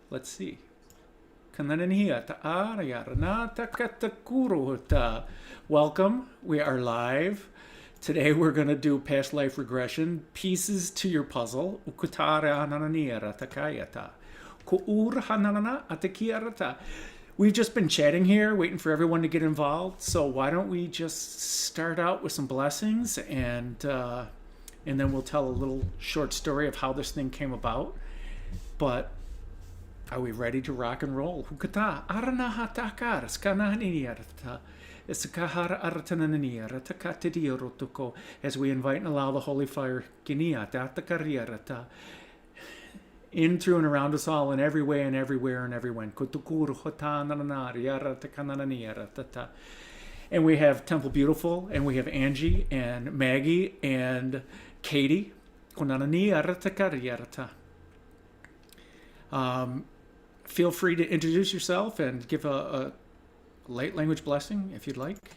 Let's see. Welcome. We are live. Today we're going to do Past Life Regression, pieces to your puzzle. We've just been chatting here, waiting for everyone to get involved. So why don't we just start out with some blessings, and then we'll tell a little short story of how this thing came about. But are we ready to rock and roll? As we invite and allow the Holy Fire in, through, and around us all, in every way and everywhere and everyone. And we have Temple Beautiful, and we have Angie and Maggie and Caitey. Feel free to introduce yourself and give a light language blessing if you'd like.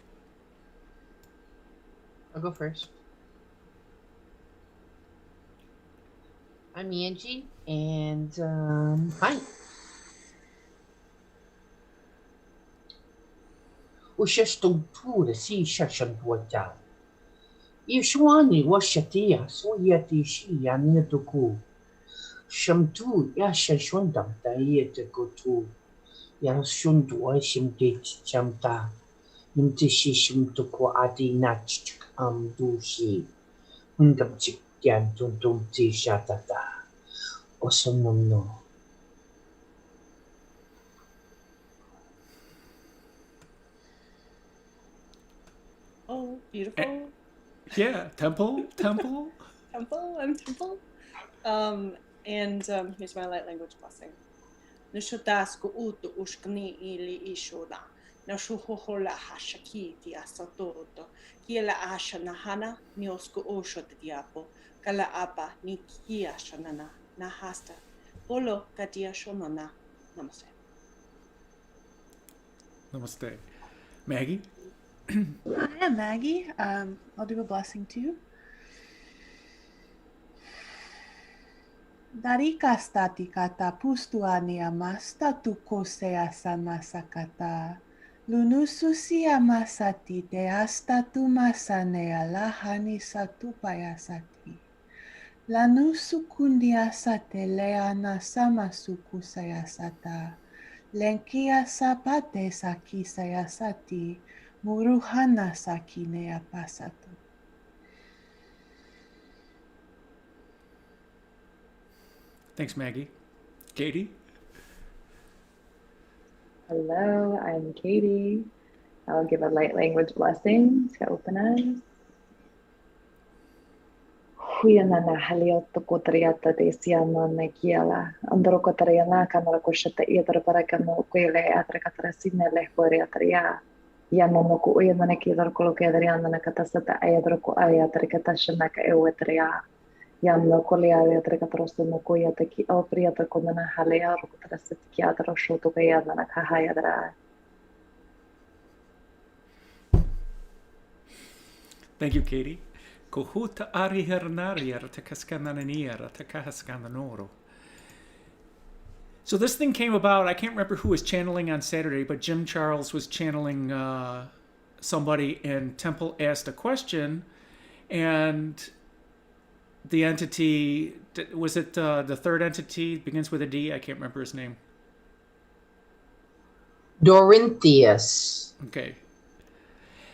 I'll go first. I'm Angie, and hi. Si Ishwani washatia so yeti shi yanituku. Shamtu yashashundam dayetakutu. Yashundu shimte chamta. Imtishi shimtuku adi nach dushi. Undam chikyan tuntum ti shatata. Osonumno. Oh, beautiful. Yeah, Temple. Temple, I'm Temple. And here's my light language blessing. Nishutasku utu ushkni ili ishoda. Nashuhola hashaki ti asatoto. Kiela asha nahana niosku osho diapo. Kala apa nikia shanana nahasta. Polo katia shonana. Namaste. Namaste. Maggie? Hi, I'm Maggie. I'll do a blessing too. Darika statikata pustuani amasta tukose asana sakata. Lunususi amasati te astatu masane alahani satupayasati. Lanusukundi asate leana samasuku sayasata. Lenkia sapate saki sayasati. Muruhana sakinea pasatu. Thanks, Maggie. Caitey? Hello, I'm Caitey. I'll give a light language blessing to open us. Huyanana halioto kotriata de siano nekiela. Andro kotriana kamara koshata idra parakano quele atrakatra sinele queriatria. Yanonoku uyananaki darkoloke adriana katasata ayadroko ayatrikatashana ewetria. Yamno kolia trikatrosto mokoya teki opriata konana halea rokotrasati adro shoto kayana kahayadra. Thank you, Caitey. Kohuta ari hernarier takaskananiera takahaskananoro. So this thing came about, I can't remember who was channeling on Saturday, but Jim Charles was channeling somebody, and Temple asked a question, and the entity, was it the third entity, begins with a D? I can't remember his name. Dorinthius. Okay.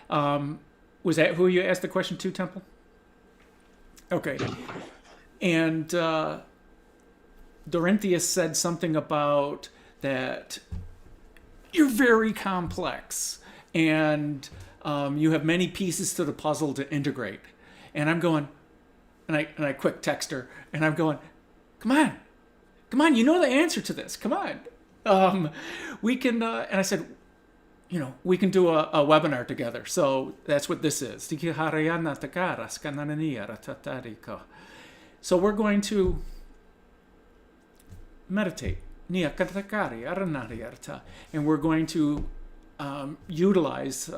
Was that who you asked the question to, Temple? Okay. And Dorinthius said something about that you're very complex and you have many pieces to the puzzle to integrate. And I'm going, and I quick text her, and I'm going, come on, you know the answer to this. Come on. We can, and I said, we can do a webinar together. So that's what this is. So we're going to meditate. And we're going to utilize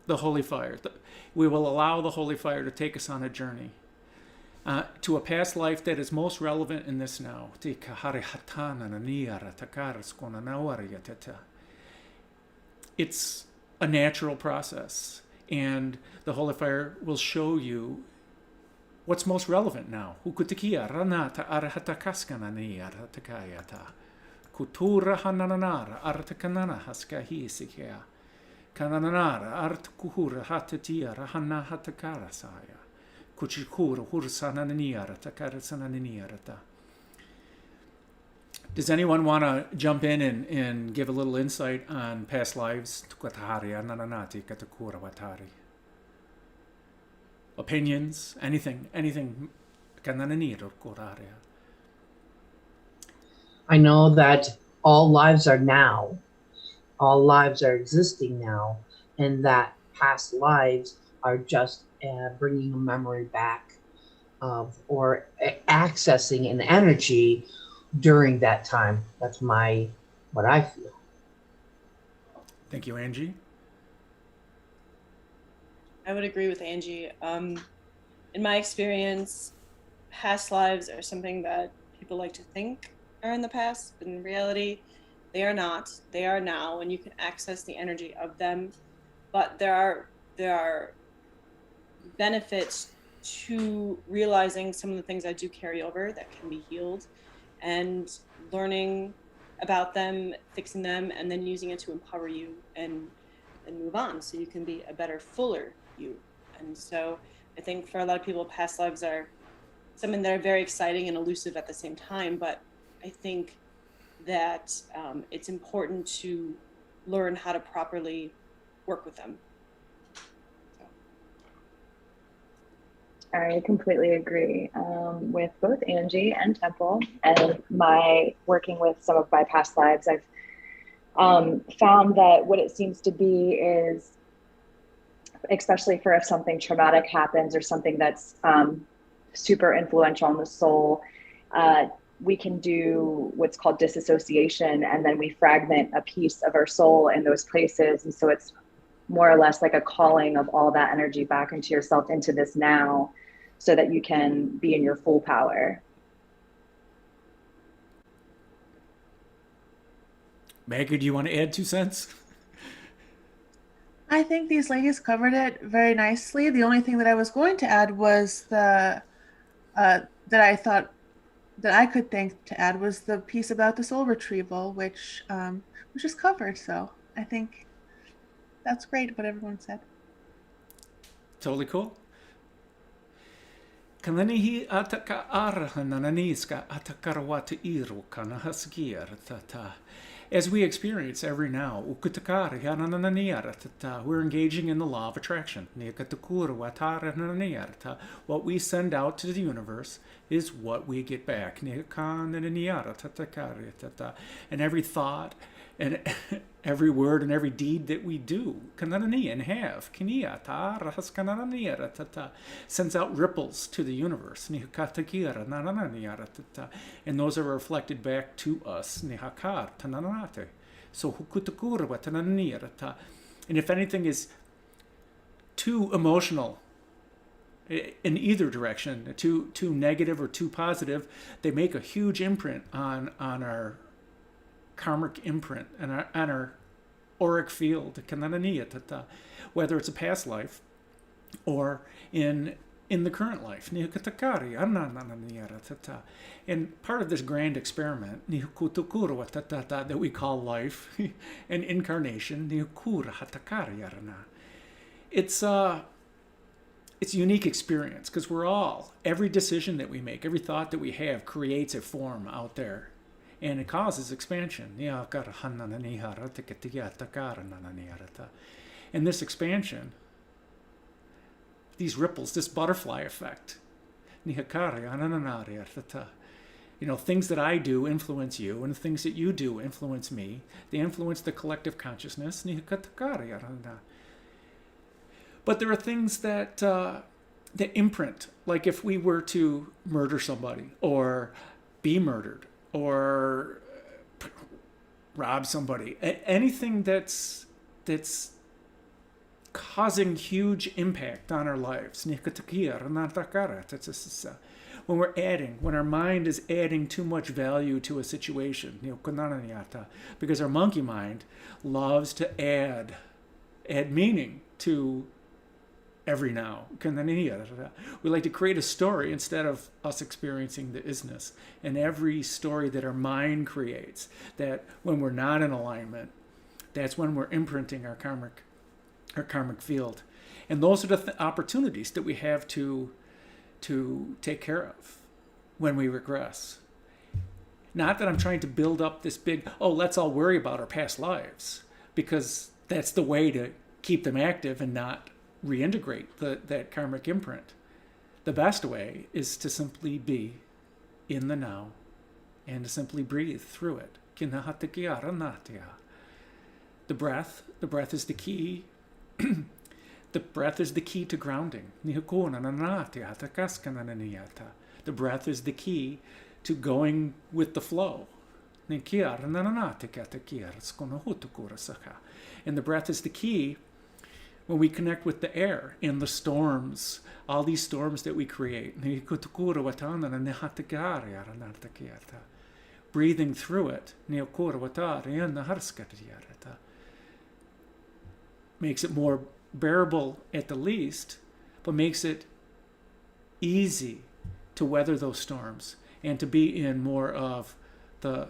the Holy Fire. We will allow the Holy Fire to take us on a journey. to a past life that is most relevant in this now. It's a natural process, and the Holy Fire will show you what's most relevant now. Hukutikia ranata arahatakaskana aratakayata. Kutura hananara aratakanana haskahisikia. Kananara artakuhura hatatia rahana hatakarasaya. Kuchikura hursananiara takarasananiarata. Does anyone want to jump in and give a little insight on past lives? Opinions? Anything? I know that all lives are now. All lives are existing now, and that past lives are just bringing a memory back of or accessing an energy during that time. That's what I feel. Thank you, Angie. I would agree with Angie. In my experience, past lives are something that people like to think are in the past, but in reality, they are not. They are now, and you can access the energy of them. But there are benefits to realizing some of the things I do carry over that can be healed, and learning about them, fixing them, and then using it to empower you and move on so you can be a better, fuller you. And so I think for a lot of people, past lives are something that are very exciting and elusive at the same time, but I think that it's important to learn how to properly work with them. I completely agree with both Angie and Temple, and my working with some of my past lives. I've found that what it seems to be is, especially for if something traumatic happens or something that's super influential on the soul, we can do what's called disassociation, and then we fragment a piece of our soul in those places. And so it's more or less like a calling of all that energy back into yourself, into this now, so that you can be in your full power. Maggie, do you want to add 2 cents? I think these ladies covered it very nicely. The only thing that I was going to add was that I thought that I could think to add was the piece about the soul retrieval, which is covered. So I think that's great what everyone said. Totally cool. Kananihi ataka arahananiska atakarawata iru kanahasgier tata. As we experience every now, we're engaging in the law of attraction. What we send out to the universe is what we get back. And every thought and every word and every deed that we do and have sends out ripples to the universe. And those are reflected back to us. So and if anything is too emotional in either direction, too negative or too positive, they make a huge imprint on our karmic imprint and on our auric field, whether it's a past life or in the current life. And part of this grand experiment that we call life and incarnation, it's a unique experience, because every decision that we make, every thought that we have creates a form out there. And it causes expansion. And this expansion, these ripples, this butterfly effect, things that I do influence you, and things that you do influence me. They influence the collective consciousness. But there are things that imprint, like if we were to murder somebody or be murdered, or rob somebody, anything that's causing huge impact on our lives. when our mind is adding too much value to a situation, because our monkey mind loves to add meaning to every now. We like to create a story instead of us experiencing the isness. And every story that our mind creates, that when we're not in alignment, that's when we're imprinting our karmic field. And those are the opportunities that we have to take care of when we regress. Not that I'm trying to build up this big, let's all worry about our past lives, because that's the way to keep them active and not reintegrate that karmic imprint. The best way is to simply be in the now and to simply breathe through it. The breath is the key. The breath is the key to grounding. The breath is the key to going with the flow. And the breath is the key when we connect with the air in the storms, all these storms that we create. Breathing through it makes it more bearable at the least, but makes it easy to weather those storms and to be in more of the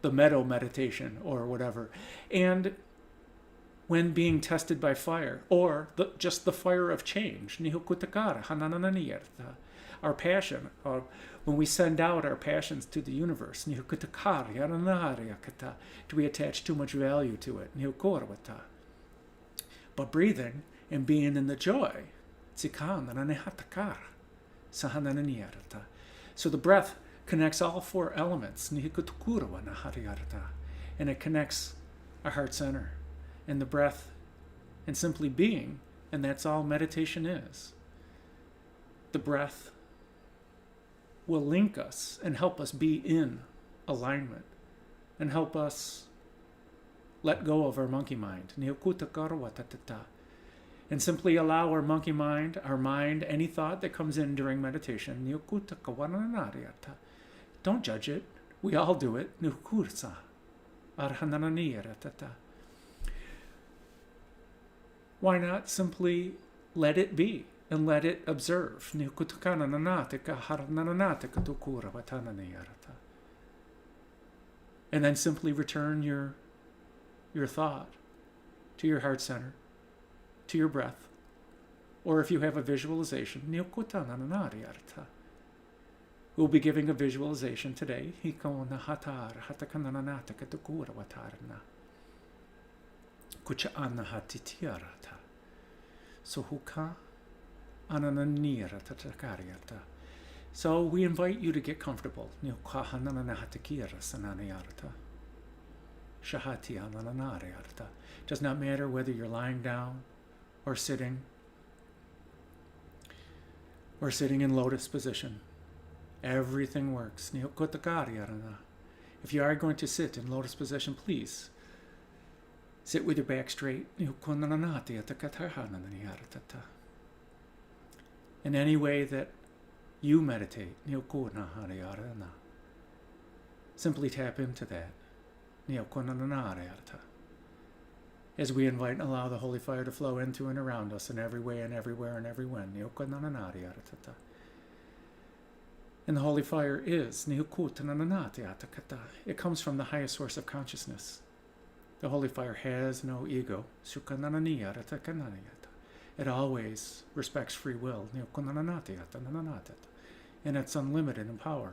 meadow meditation or whatever. And when being tested by fire, or just the fire of change, our passion, when we send out our passions to the universe, do we attach too much value to it? But breathing and being in the joy, so the breath connects all four elements, and it connects our heart center and the breath and simply being, and that's all meditation is. The breath will link us and help us be in alignment and help us let go of our monkey mind. And simply allow our monkey mind, our mind, any thought that comes in during meditation, don't judge it. We all do it. Why not simply let it be and let it observe? And then simply return your thought to your heart center, to your breath, or if you have a visualization, we'll be giving a visualization today. So we invite you to get comfortable. Does not matter whether you're lying down or sitting in lotus position. Everything works. If you are going to sit in lotus position, please sit with your back straight. In any way that you meditate, simply tap into that. As we invite and allow the holy fire to flow into and around us in every way and everywhere and every when. And the holy fire is, it comes from the highest source of consciousness. The holy fire has no ego. It always respects free will. And it's unlimited in power.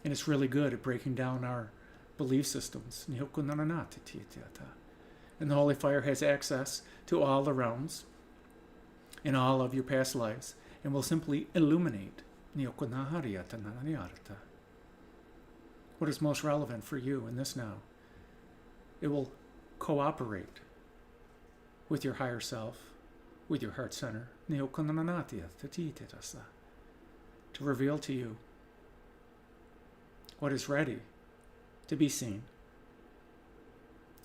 And it's really good at breaking down our belief systems. And the holy fire has access to all the realms in all of your past lives and will simply illuminate what is most relevant for you in this now. It will cooperate with your higher self, with your heart center, to reveal to you what is ready to be seen.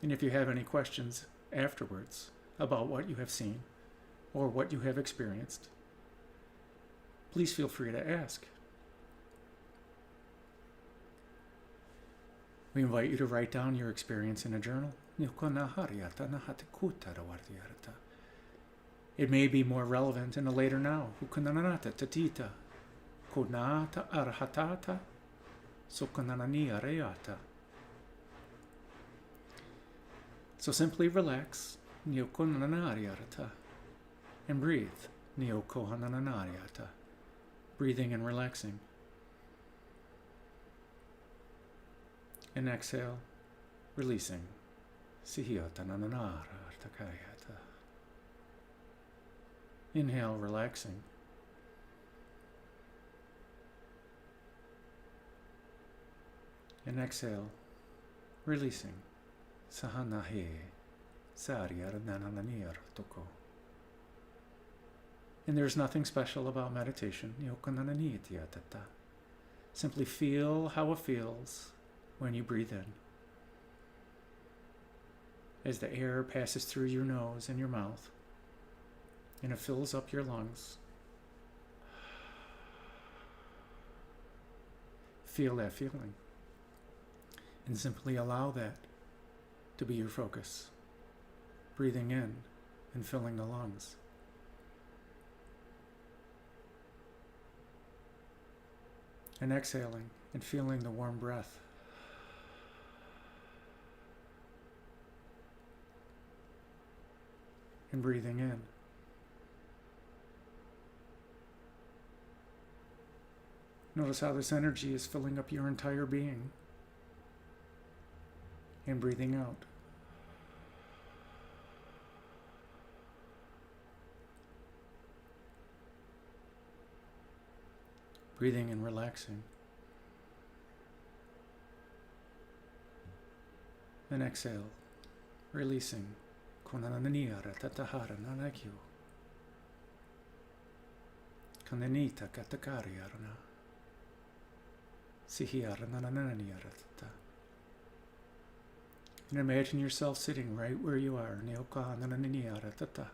And if you have any questions afterwards about what you have seen, or what you have experienced, please feel free to ask. We invite you to write down your experience in a journal. It may be more relevant in a later now. So simply relax and breathe. Breathing and relaxing. And exhale, releasing. Inhale, relaxing. And exhale, releasing. And there's nothing special about meditation. Simply feel how it feels when you breathe in. As the air passes through your nose and your mouth, and it fills up your lungs. Feel that feeling. And simply allow that to be your focus. Breathing in and filling the lungs. And exhaling and feeling the warm breath. And breathing in. Notice how this energy is filling up your entire being. And breathing out. Breathing and relaxing. And exhale, releasing. Konananiara tatahara nanakyu. Kananita katakariarana. Sihiara nanananiara tata. And imagine yourself sitting right where you are. Neoka nanananiara tata.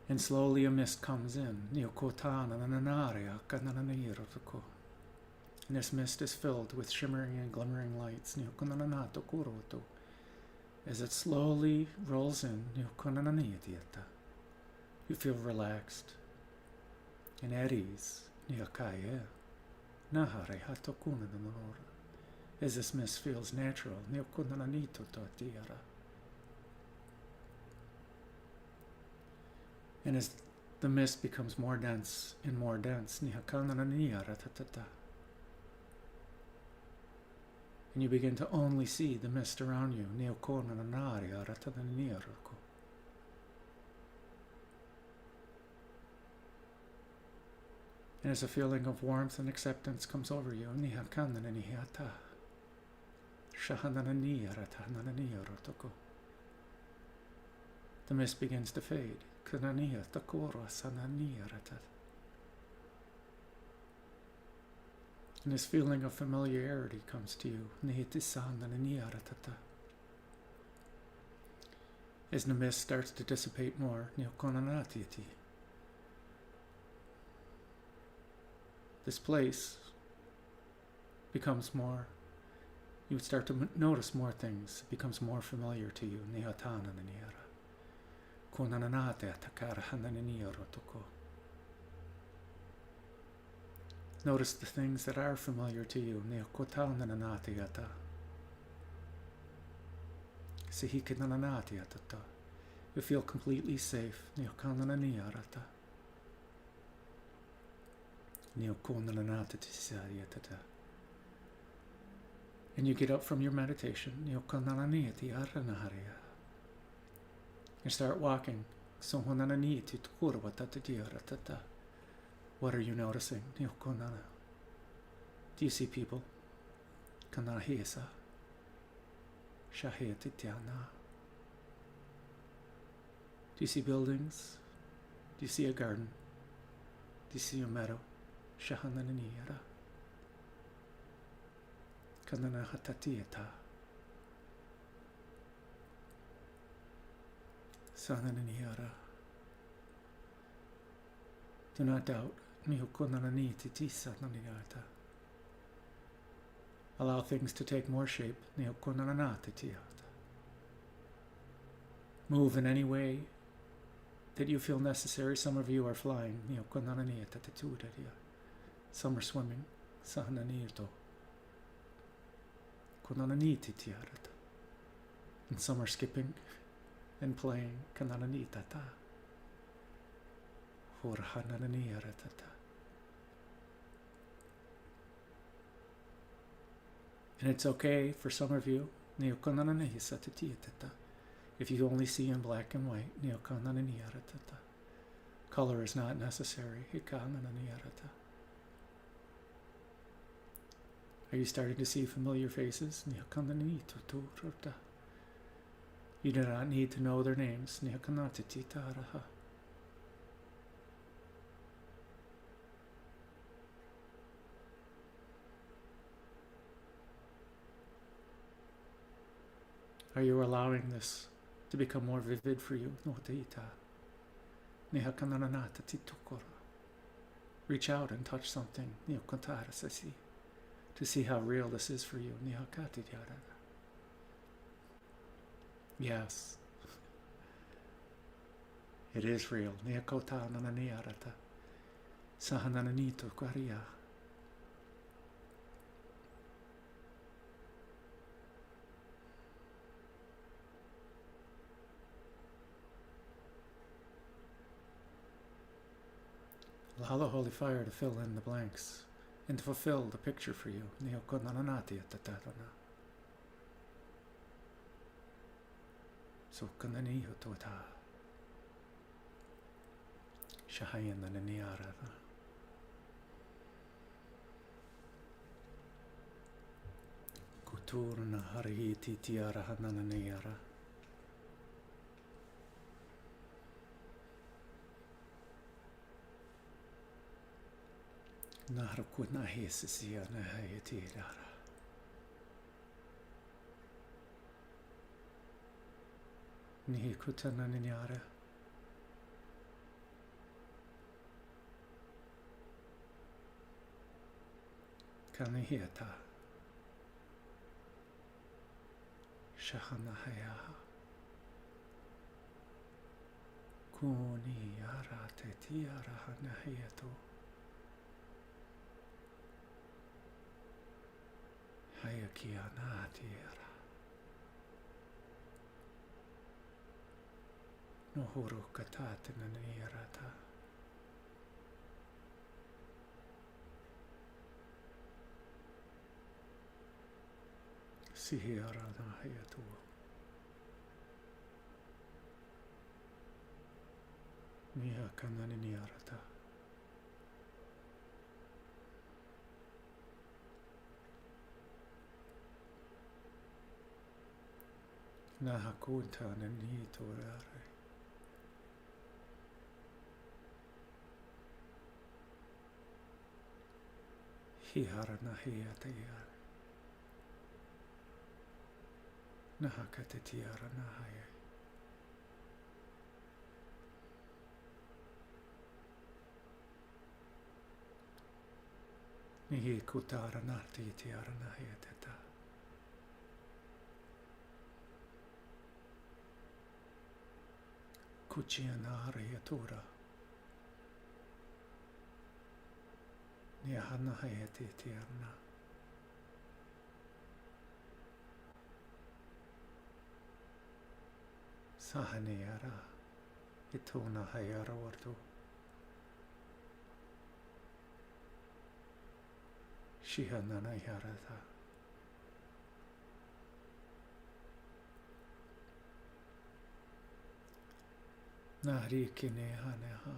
And slowly a mist comes in. And this mist is filled with shimmering and glimmering lights. As it slowly rolls in, you feel relaxed and at ease. As this mist feels natural. And as the mist becomes more dense and more dense, and you begin to only see the mist around you. And as a feeling of warmth and acceptance comes over you, the mist begins to fade. And this feeling of familiarity comes to you. As the mist starts to dissipate more, this place becomes more, you start to notice more things. It becomes more familiar to you. Notice the things that are familiar to you. You feel completely safe. And you get up from your meditation. And start walking. What are you noticing? Do you see people? Do you see buildings? Do you see a garden? Do you see a meadow? Sanananiara. Do not doubt. Mihokonanani titi sananiata. Allow things to take more shape. Mihokonanana titiata. Move in any way that you feel necessary. Some of you are flying. Mihokonananiata titudaria. Some are swimming. Sahananito. Konanani titiarata. And some are skipping and playing. Kanananitata. Horhanananiaratata. And it's okay for some of you, if you only see in black and white. Color is not necessary. Are you starting to see familiar faces? You do not need to know their names. Are you allowing this to become more vivid for you? Reach out and touch something to see how real this is for you. Yes, it is real. Sahanananito kwaria. Allow the holy fire to fill in the blanks and to fulfill the picture for you. Kuturna harihiti tiara hanananiara. Naharakuna hesisia nahayatiara. Nihikutananiara. Kanihiata. Shahanahaya. Kuni arate tiara hanahiato. Hayakianatiara. Nohuru katatinanirata. Sihiara nahayatu. Niha kananiniarata. Nahakunta nanitorare. Hihara nahiyatayare. Nahakatetiara nahaya. Nihi kutara nati tiara nahiyatata. Kuchianara yatura. Nihana hayati tiarna. Sahaniyara. Ituna hayara wartu. Shihanana yarata. Nahri kinehaneha.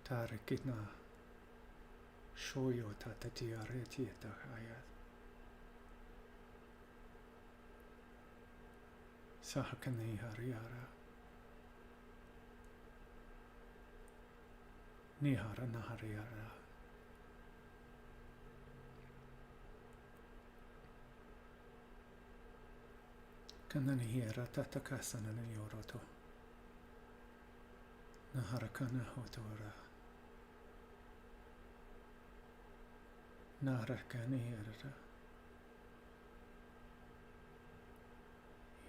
Tarikina shoyo tatatiareti tahayat. Sahakani hariara. Nihara nahariara. Kananihira tatakasana yoroto. Naharakana hotora. Narakanihira.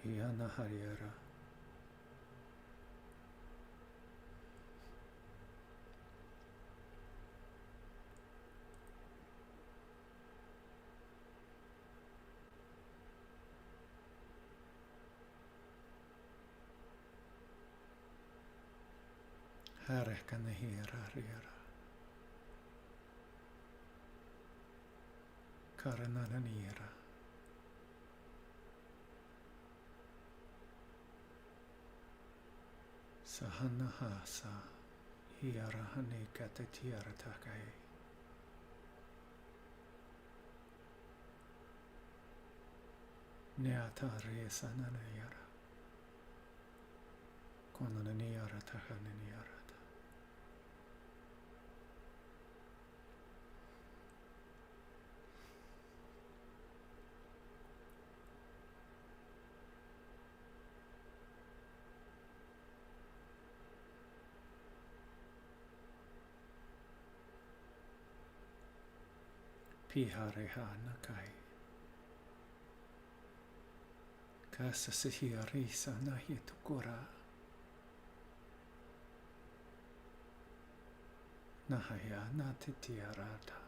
Yanahariara. Harekanahira. Karananira. Sahanahasa. Hiarahane katatiaratakai. Neatare sananayara. Konananiara tahananiara. Pihareha nakai. Kasa sihiarisa nahitukura. Nahaya natitiarata.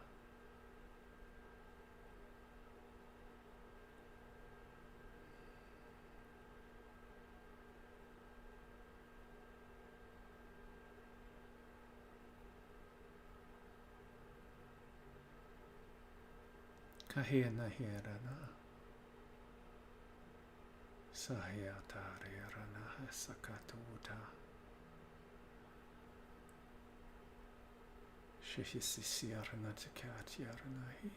Kahena herana. Sahyatari rana sakatuta. Shihisisiarana takatiaranahi.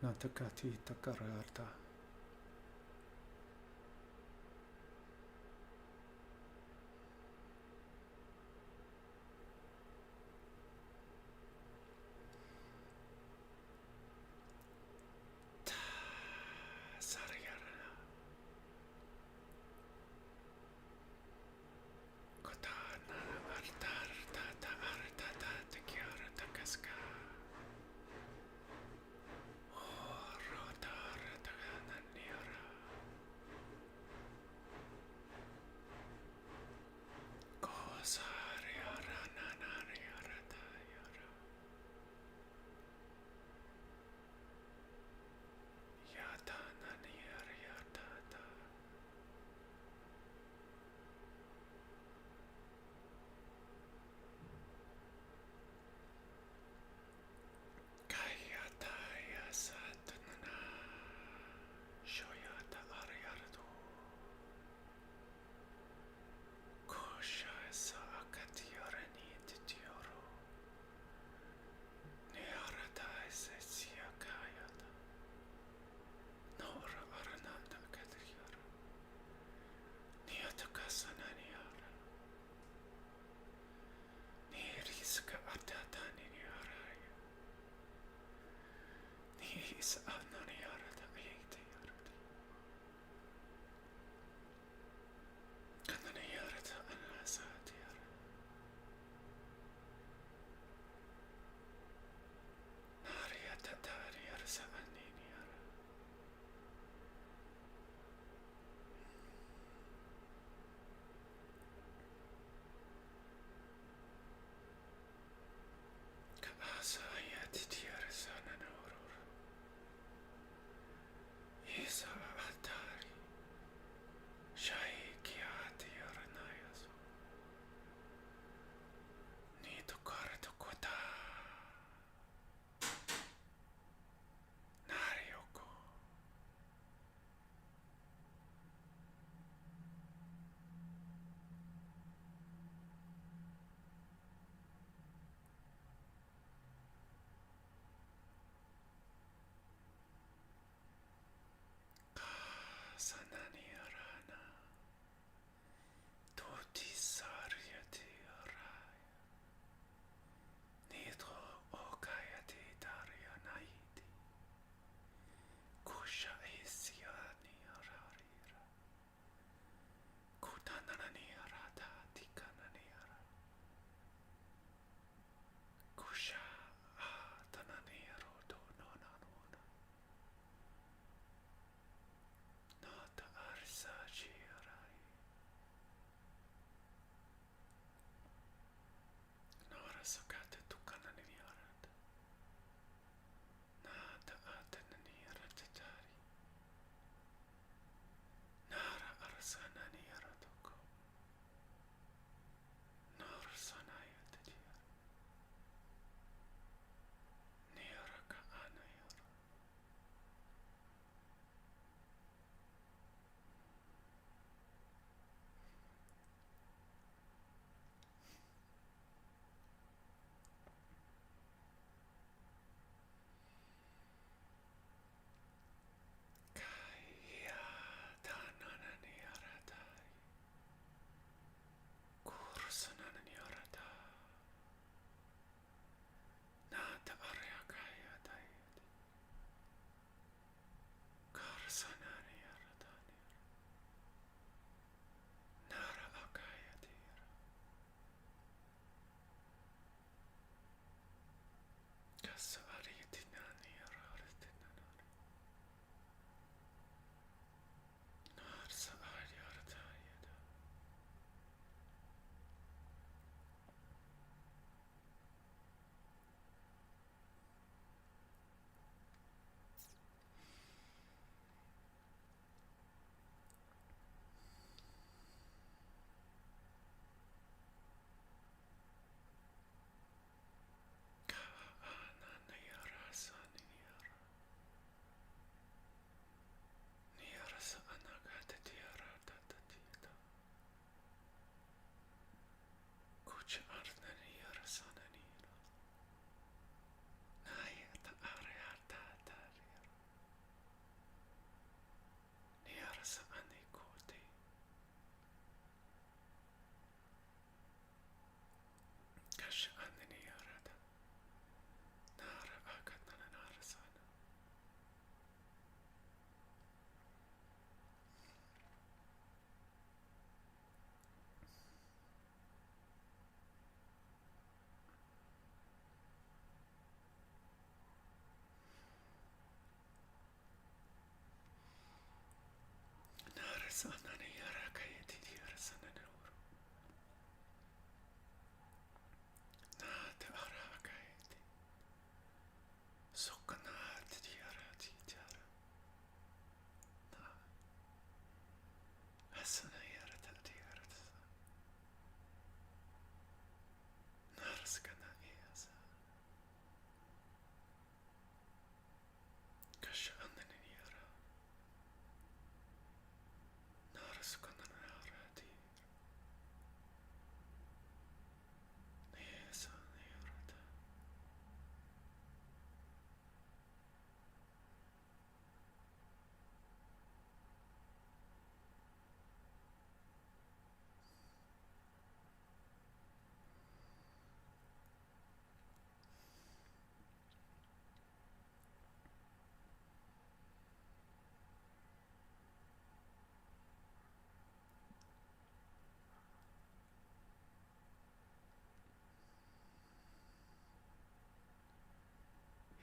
Natakati takarata.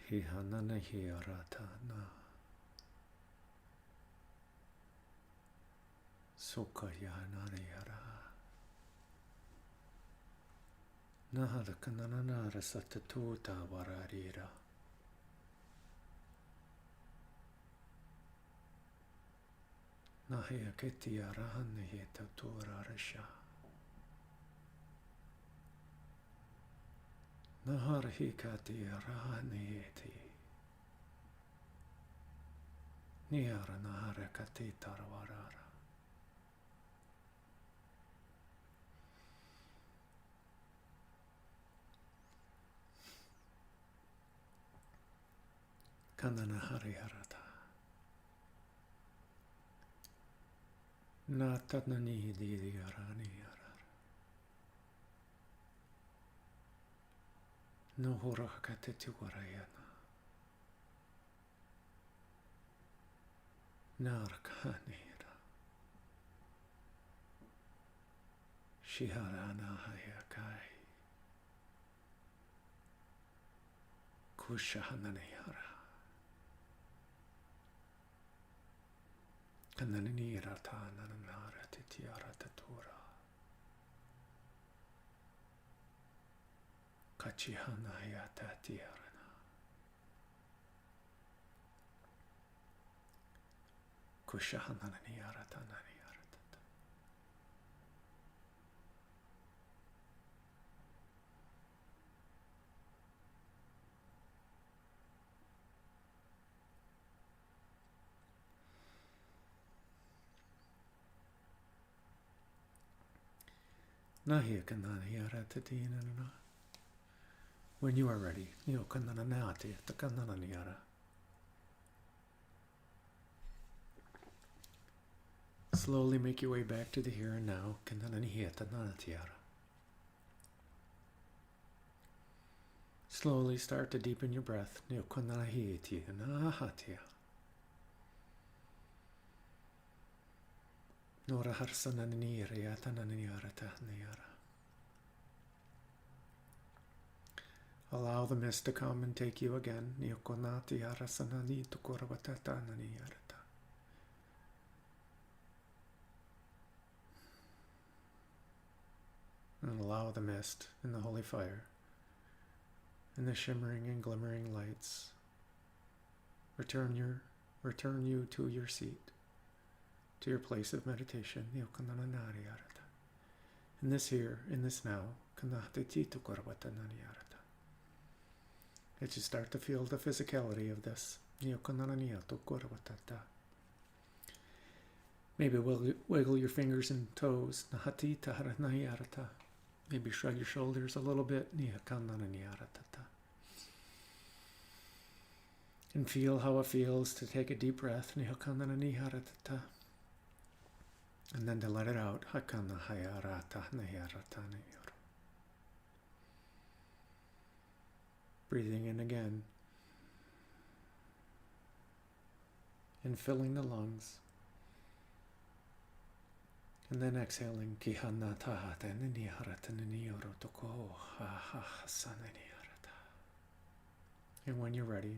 He hanana hiarata na. Sokaya nariara. Nahara kananara satatuta wararira. Nahia ketia rahane heta turarisha. Nahara hikatia rahane heti. Niara nahara katita warara. Kanana hariharata. Natanani diriarani arar. No horakate tiwarayana. Narkanira. Shiharana hayakai. Kushahananihara. Kananini ratana nara titiara tatura. Kachihana yata tiarana. Kushahanani aratanani aratata. Nahia kanani aratatina na. When you are ready, nio kanananati ta kanananiara. Slowly make your way back to the here and now. Kanananiya ta nanatiara. Slowly start to deepen your breath. Nio kananahiti nahatia. Nora harsananira yatananiara tahnayara. Allow the mist to come and take you again. Niokonati arasanani tukorabatataniarata. And allow the mist and the holy fire and the shimmering and glimmering lights return you to your seat, to your place of meditation. Niokonananariarata. In this here, in this now, kanatiti tukorabatananiarata. As you start to feel the physicality of this. Maybe wiggle your fingers and toes. Maybe shrug your shoulders a little bit. And feel how it feels to take a deep breath. And then to let it out. Breathing in again. And filling the lungs. And then exhaling. And when you're ready,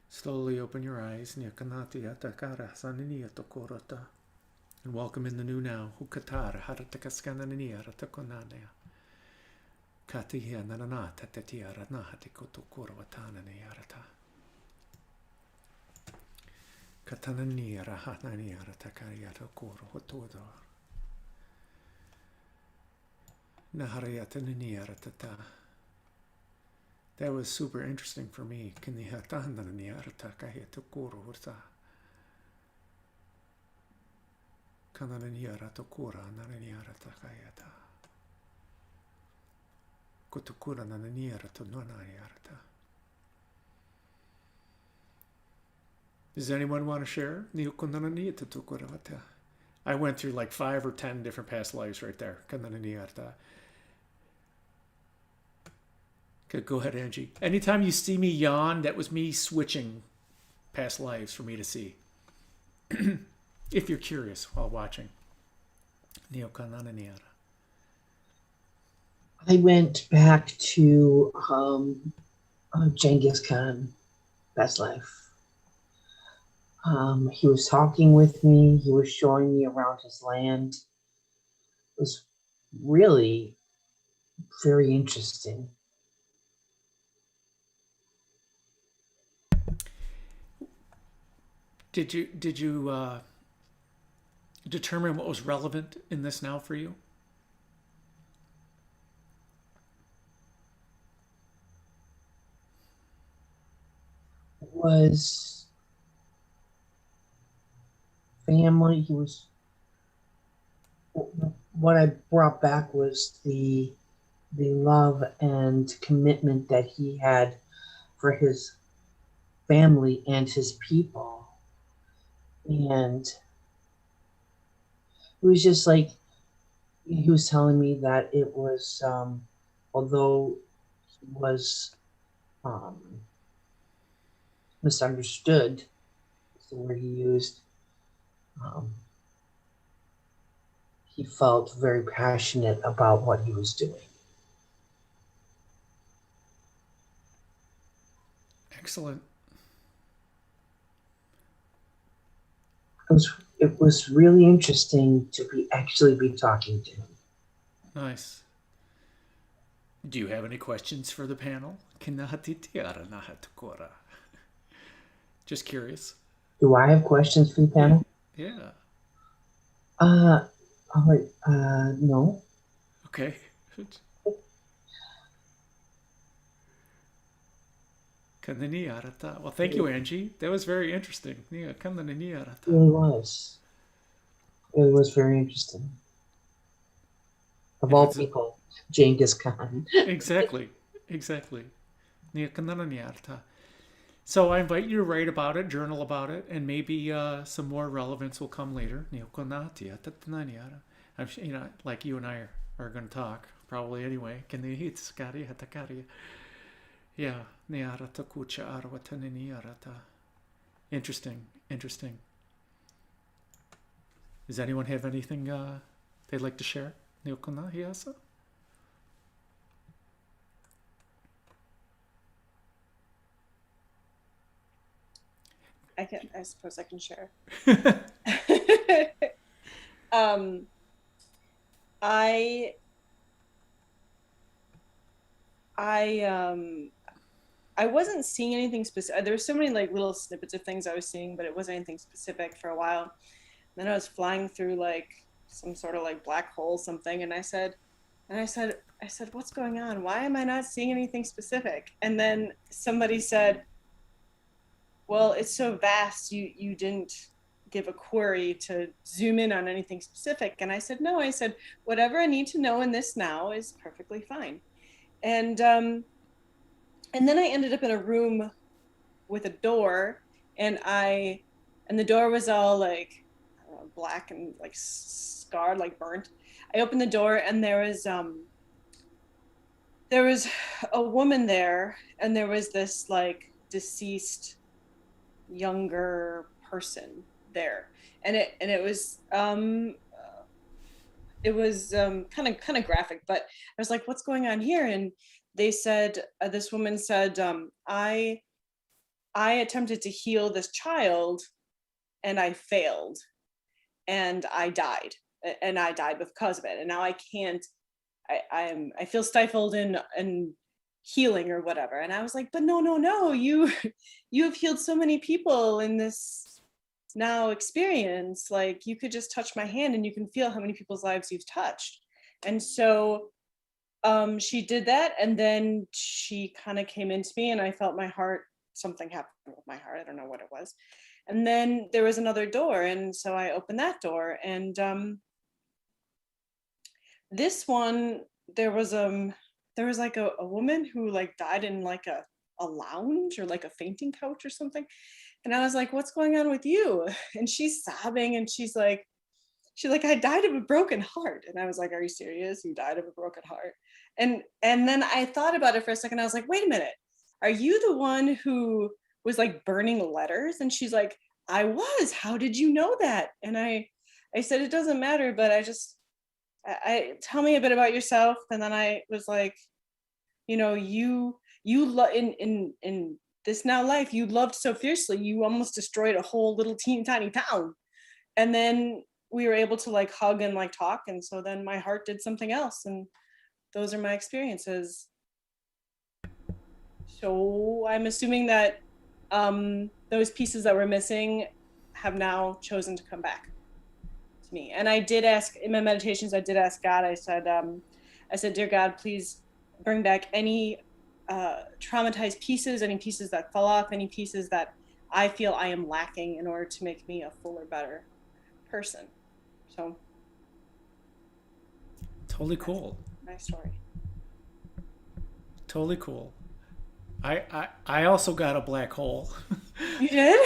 slowly open your eyes. And welcome in the new now. Caitey nananata tetiara nahati kotukurvatana niarata. Katananiara hataniarata kariata koro hotoda. Nahariata niarata. That was super interesting for me. Kinihatana niarata kahita koro hota. Kananiarata kura nananiarata kayata. Kutukura nananiarata nonaniarata. Does anyone want to share? I went through like 5 or 10 different past lives right there. Okay, go ahead, Angie. Anytime you see me yawn, that was me switching past lives for me to see. If you're curious while watching. I went back to Genghis Khan, Past Life. He was talking with me. He was showing me around his land. It was really very interesting. Did you determine what was relevant in this now for you? Was family. He was. What I brought back was the love and commitment that he had for his family and his people, and it was just like he was telling me that it was although he was misunderstood, is the word he used. He felt very passionate about what he was doing. Excellent. It was really interesting to actually be talking to him. Nice. Do you have any questions for the panel? Just curious. Do I have questions for the panel? Yeah. No. Okay. Well, thank you, Angie. That was very interesting. It really was very interesting. Of all people, Genghis Khan. Exactly. So I invite you to write about it, journal about it, and maybe some more relevance will come later. Like you and I are going to talk probably anyway. Yeah. Interesting. Does anyone have anything they'd like to share? I suppose I can share. I wasn't seeing anything specific. There were so many like little snippets of things I was seeing, but it wasn't anything specific for a while. Then I was flying through like some sort of like black hole something, and I said, what's going on? Why am I not seeing anything specific? And then somebody said, well, it's so vast, you didn't give a query to zoom in on anything specific. And I said, no, whatever I need to know in this now is perfectly fine. And then I ended up in a room with a door, and the door was all like black and like scarred, like burnt. I opened the door, and there was a woman there, and there was this like deceased younger person there, and it was kind of graphic, but I was like, what's going on here? And they said, this woman said, I attempted to heal this child, and I failed, and I died because of it, and now I can't. I feel stifled in healing or whatever. And I was like, but no, you have healed so many people in this now experience. Like, you could just touch my hand and you can feel how many people's lives you've touched. And so she did that, and then she kind of came into me, and I felt my heart, something happened with my heart, I don't know what it was. And then there was another door, and so I opened that door, and this one, there was like a woman who like died in like a lounge or like a fainting couch or something. And I was like, what's going on with you? And she's sobbing, and she's like, I died of a broken heart. And I was like, are you serious? You died of a broken heart? And then I thought about it for a second. I was like, wait a minute, are you the one who was like burning letters? And she's like, I was. How did you know that? And I said, it doesn't matter, but I tell me a bit about yourself. And then I was like, you in this now life, you loved so fiercely, you almost destroyed a whole little teeny tiny town. And then we were able to like hug and like talk. And so then my heart did something else. And those are my experiences. So I'm assuming that those pieces that were missing have now chosen to come back to me. And I did ask in my meditations, I did ask God, I said, dear God, please bring back any traumatized pieces, any pieces that fell off, any pieces that I feel I am lacking in order to make me a fuller, better person. So totally cool. My story. Totally cool. I also got a black hole. You did?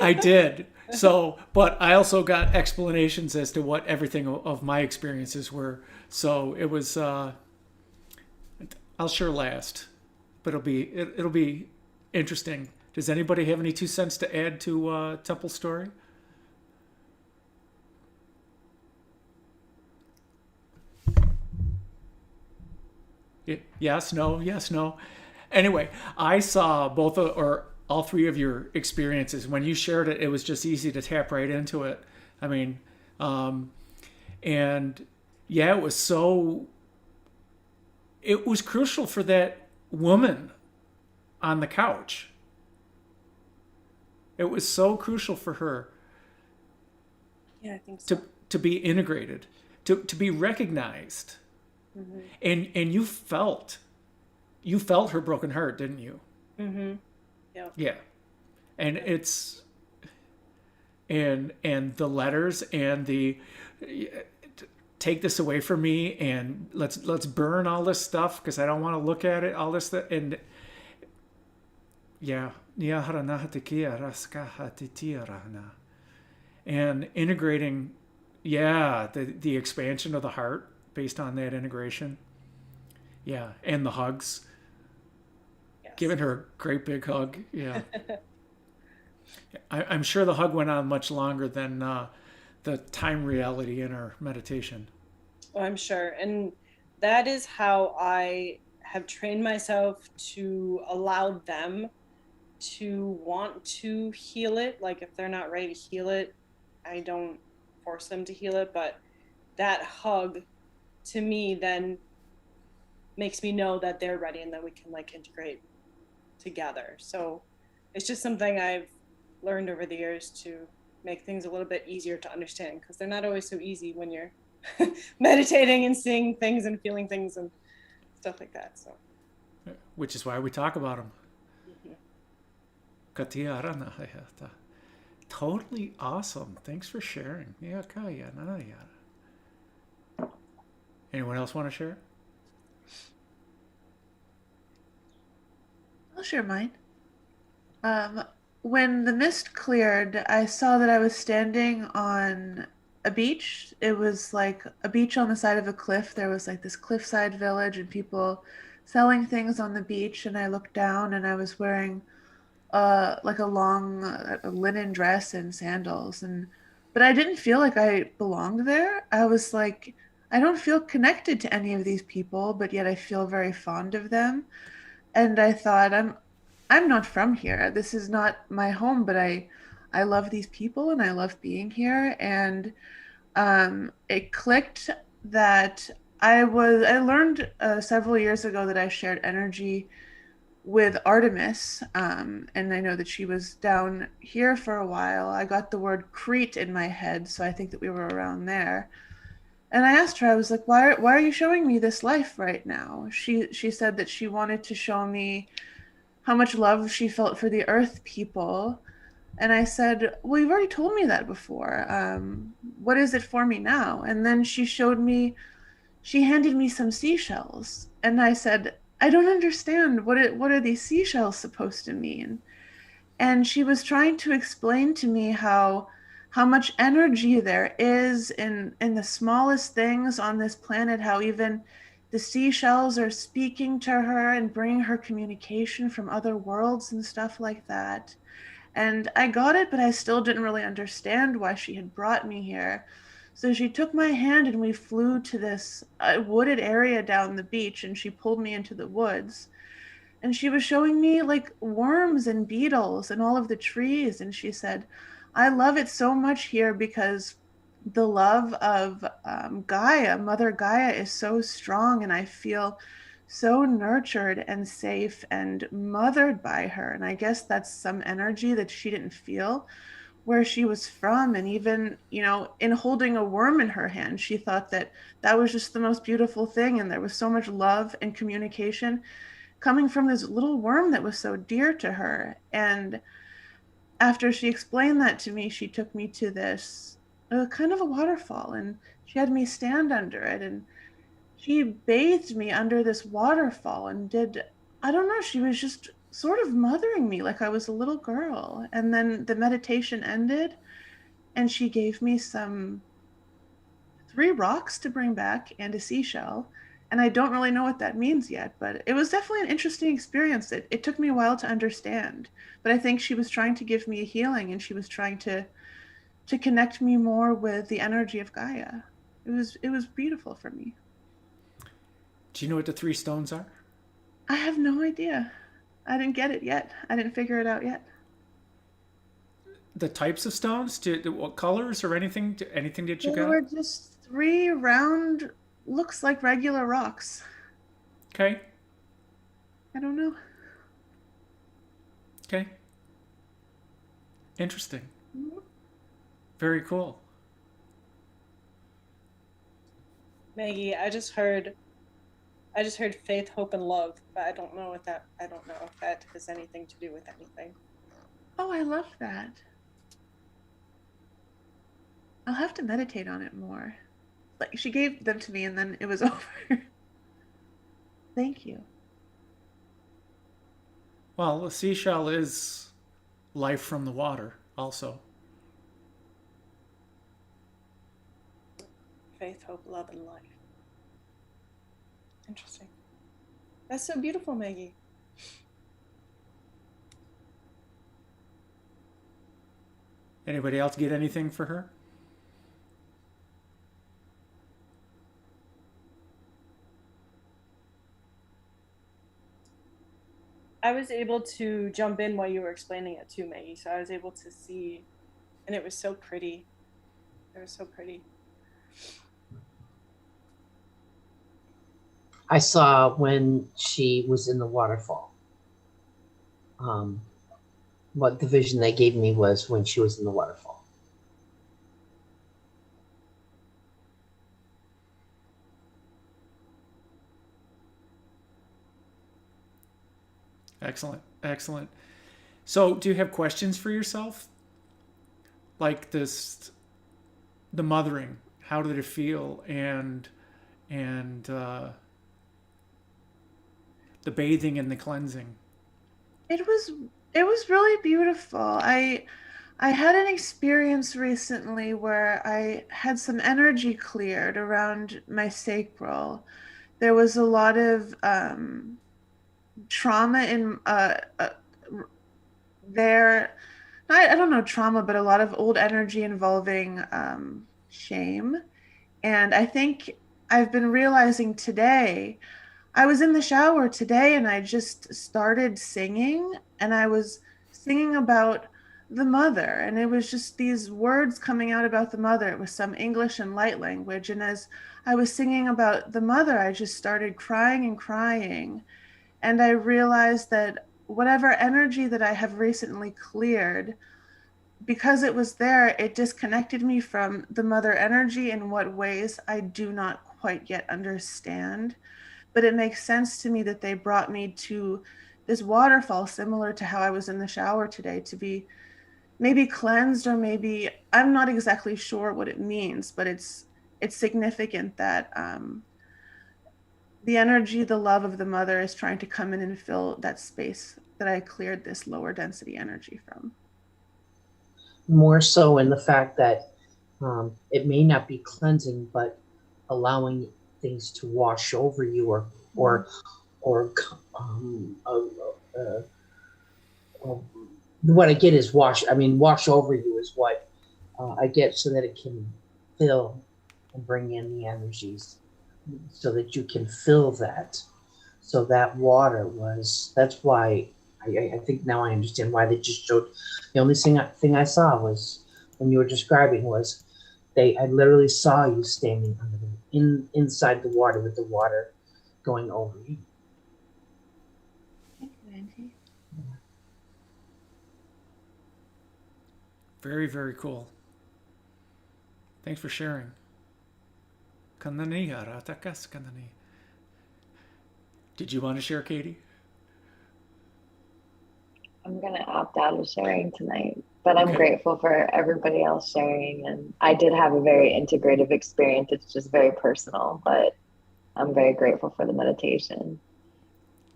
I did. So, but I also got explanations as to what everything of my experiences were. So it was, I'll share last, but it'll be interesting. Does anybody have any 2 cents to add to Temple's story? Yes, no, yes, no. Anyway, I saw both or all 3 of your experiences. When you shared it, it was just easy to tap right into it. I mean, and yeah, it was crucial for that woman on the couch. It was so crucial for her. Yeah, I think so. To be integrated, to be recognized. Mm-hmm. And you felt her broken heart, didn't you? Mm-hmm. Yeah. And it's and the letters and the take this away from me and let's burn all this stuff because I don't want to look at it, all this stuff. And yeah, and integrating the expansion of the heart based on that integration. Yeah, and the hugs. Yes. Giving her a great big hug. Yeah. I'm sure the hug went on much longer than the time reality in our meditation. Oh, I'm sure. And that is how I have trained myself to allow them to want to heal it. Like if they're not ready to heal it, I don't force them to heal it. But that hug to me then makes me know that they're ready and that we can like integrate together. So it's just something I've learned over the years to make things a little bit easier to understand because they're not always so easy when you're meditating and seeing things and feeling things and stuff like that. So, which is why we talk about them. Mm-hmm. Totally awesome. Thanks for sharing. Anyone else want to share? I'll share mine. When the mist cleared, I saw that I was standing on a beach. It was like a beach on the side of a cliff. There was like this cliffside village and people selling things on the beach. And I looked down and I was wearing like a long linen dress and sandals. But I didn't feel like I belonged there. I was like, I don't feel connected to any of these people, but yet I feel very fond of them. And I thought, I'm not from here. This is not my home, but I love these people and I love being here. And it clicked that I learned several years ago that I shared energy with Artemis. And I know that she was down here for a while. I got the word Crete in my head, so I think that we were around there. And I asked her, I was like, why are you showing me this life right now? She said that she wanted to show me how much love she felt for the earth people. And I said, well, you've already told me that before. What is it for me now? And then she handed me some seashells. And I said, I don't understand. What are these seashells supposed to mean? And she was trying to explain to me how much energy there is in the smallest things on this planet, how even the seashells are speaking to her and bringing her communication from other worlds and stuff like that. And I got it, but I still didn't really understand why she had brought me here. So she took my hand and we flew to this wooded area down the beach, and she pulled me into the woods. and she was showing me like worms and beetles and all of the trees. And she said, I love it so much here because the love of Gaia, Mother Gaia, is so strong, and I feel so nurtured and safe and mothered by her. And I guess that's some energy that she didn't feel where she was from. And even, you know, in holding a worm in her hand, she thought that that was just the most beautiful thing. And there was so much love and communication coming from this little worm that was so dear to her. And after she explained that to me, she took me to this kind of a waterfall, and she had me stand under it, and she bathed me under this waterfall and did, I don't know, she was just sort of mothering me like I was a little girl. And then the meditation ended, and she gave me 3 rocks to bring back and a seashell. And I don't really know what that means yet, but it was definitely an interesting experience. It took me a while to understand, but I think she was trying to give me a healing, and she was trying to connect me more with the energy of Gaia. It was beautiful for me. Do you know what the 3 stones are? I have no idea. I didn't get it yet. I didn't figure it out yet. The types of stones? What colors or anything? Anything that you They got? were just 3 round, looks like regular rocks. Okay. I don't know. Okay. Interesting. Mm-hmm. Very cool. Maggie, I just heard faith, hope, and love, but I don't know if that has anything to do with anything. Oh, I love that. I'll have to meditate on it more. Like, she gave them to me and then it was over. Thank you. Well, a seashell is life from the water also. Faith, hope, love, and life. Interesting. That's so beautiful, Maggie. Anybody else get anything for her? I was able to jump in while you were explaining it too, Maggie, so I was able to see, and it was so pretty. It was so pretty. I saw when she was in the waterfall. What the vision they gave me was when she was in the waterfall. Excellent. Excellent. So, do you have questions for yourself? Like this, the mothering, how did it feel? And the bathing and the cleansing. It was really beautiful. I had an experience recently where I had some energy cleared around my sacral. There was a lot of trauma in there. I don't know trauma, but a lot of old energy involving shame. And I think I've been realizing today, I was in the shower today and I just started singing, and I was singing about the mother, and it was just these words coming out about the mother. It was some English and light language. And as I was singing about the mother, I just started crying and crying. And I realized that whatever energy that I have recently cleared, because it was there, it disconnected me from the mother energy in what ways I do not quite yet understand. But it makes sense to me that they brought me to this waterfall, similar to how I was in the shower today, to be maybe cleansed, or maybe, I'm not exactly sure what it means, but it's significant that the energy, the love of the mother is trying to come in and fill that space that I cleared this lower density energy from. More so in the fact that it may not be cleansing, but allowing things to wash over you, or what I get is wash over you is what I get, so that it can fill and bring in the energies, so that you can feel that. So that water was, that's why I think now I understand why they just showed, the only thing I saw was when you were describing was I literally saw you standing under inside the water with the water going over you. Thank you, Angie. Very, very cool. Thanks for sharing. Did you want to share, Caitey? I'm going to opt out of sharing tonight, but I'm grateful for everybody else sharing. And I did have a very integrative experience. It's just very personal, but I'm very grateful for the meditation.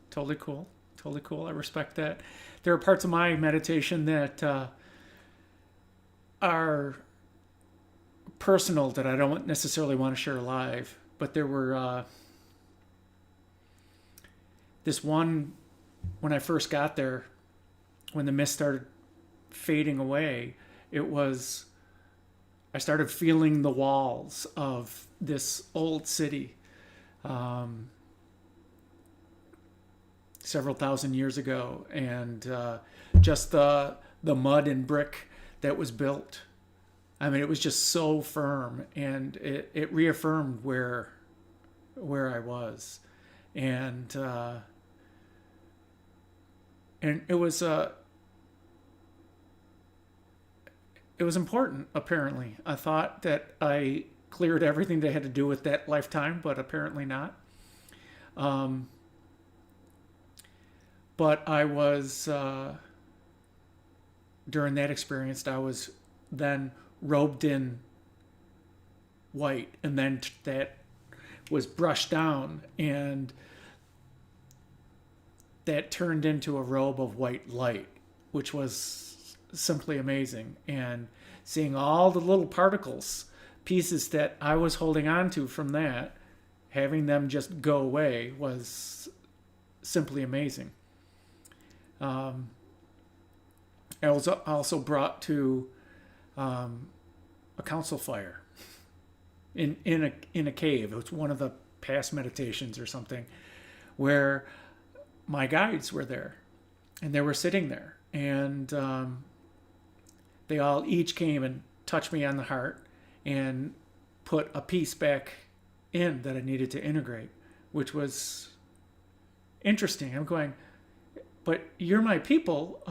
Totally cool. Totally cool. I respect that. There are parts of my meditation that are personal that I don't necessarily want to share live, but there were this one when I first got there, when the mist started fading away, I started feeling the walls of this old city several thousand years ago, and just the mud and brick that was built. I mean, it was just so firm, and it reaffirmed where I was, and it was important, apparently. I thought that I cleared everything that had to do with that lifetime, but apparently not. But I was, during that experience, I was then robed in white, and then that was brushed down, and that turned into a robe of white light, which was simply amazing. And seeing all the little particles, pieces that I was holding on to from that, having them just go away was simply amazing. I was also brought to a council fire in a cave. It was one of the past meditations or something, where my guides were there, and they were sitting there, and they all each came and touched me on the heart and put a piece back in that I needed to integrate, which was interesting. I'm going, but you're my people,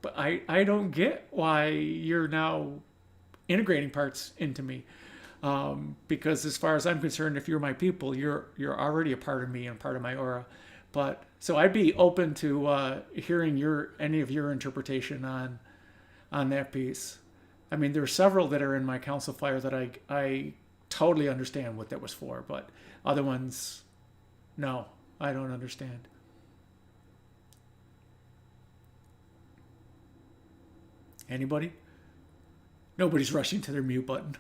but I don't get why you're now integrating parts into me, because as far as I'm concerned, if you're my people, you're already a part of me and part of my aura. But so I'd be open to hearing any of your interpretation on that piece. I mean, there are several that are in my council fire that I totally understand what that was for, but other ones, no, I don't understand. Anybody? Nobody's rushing to their mute button.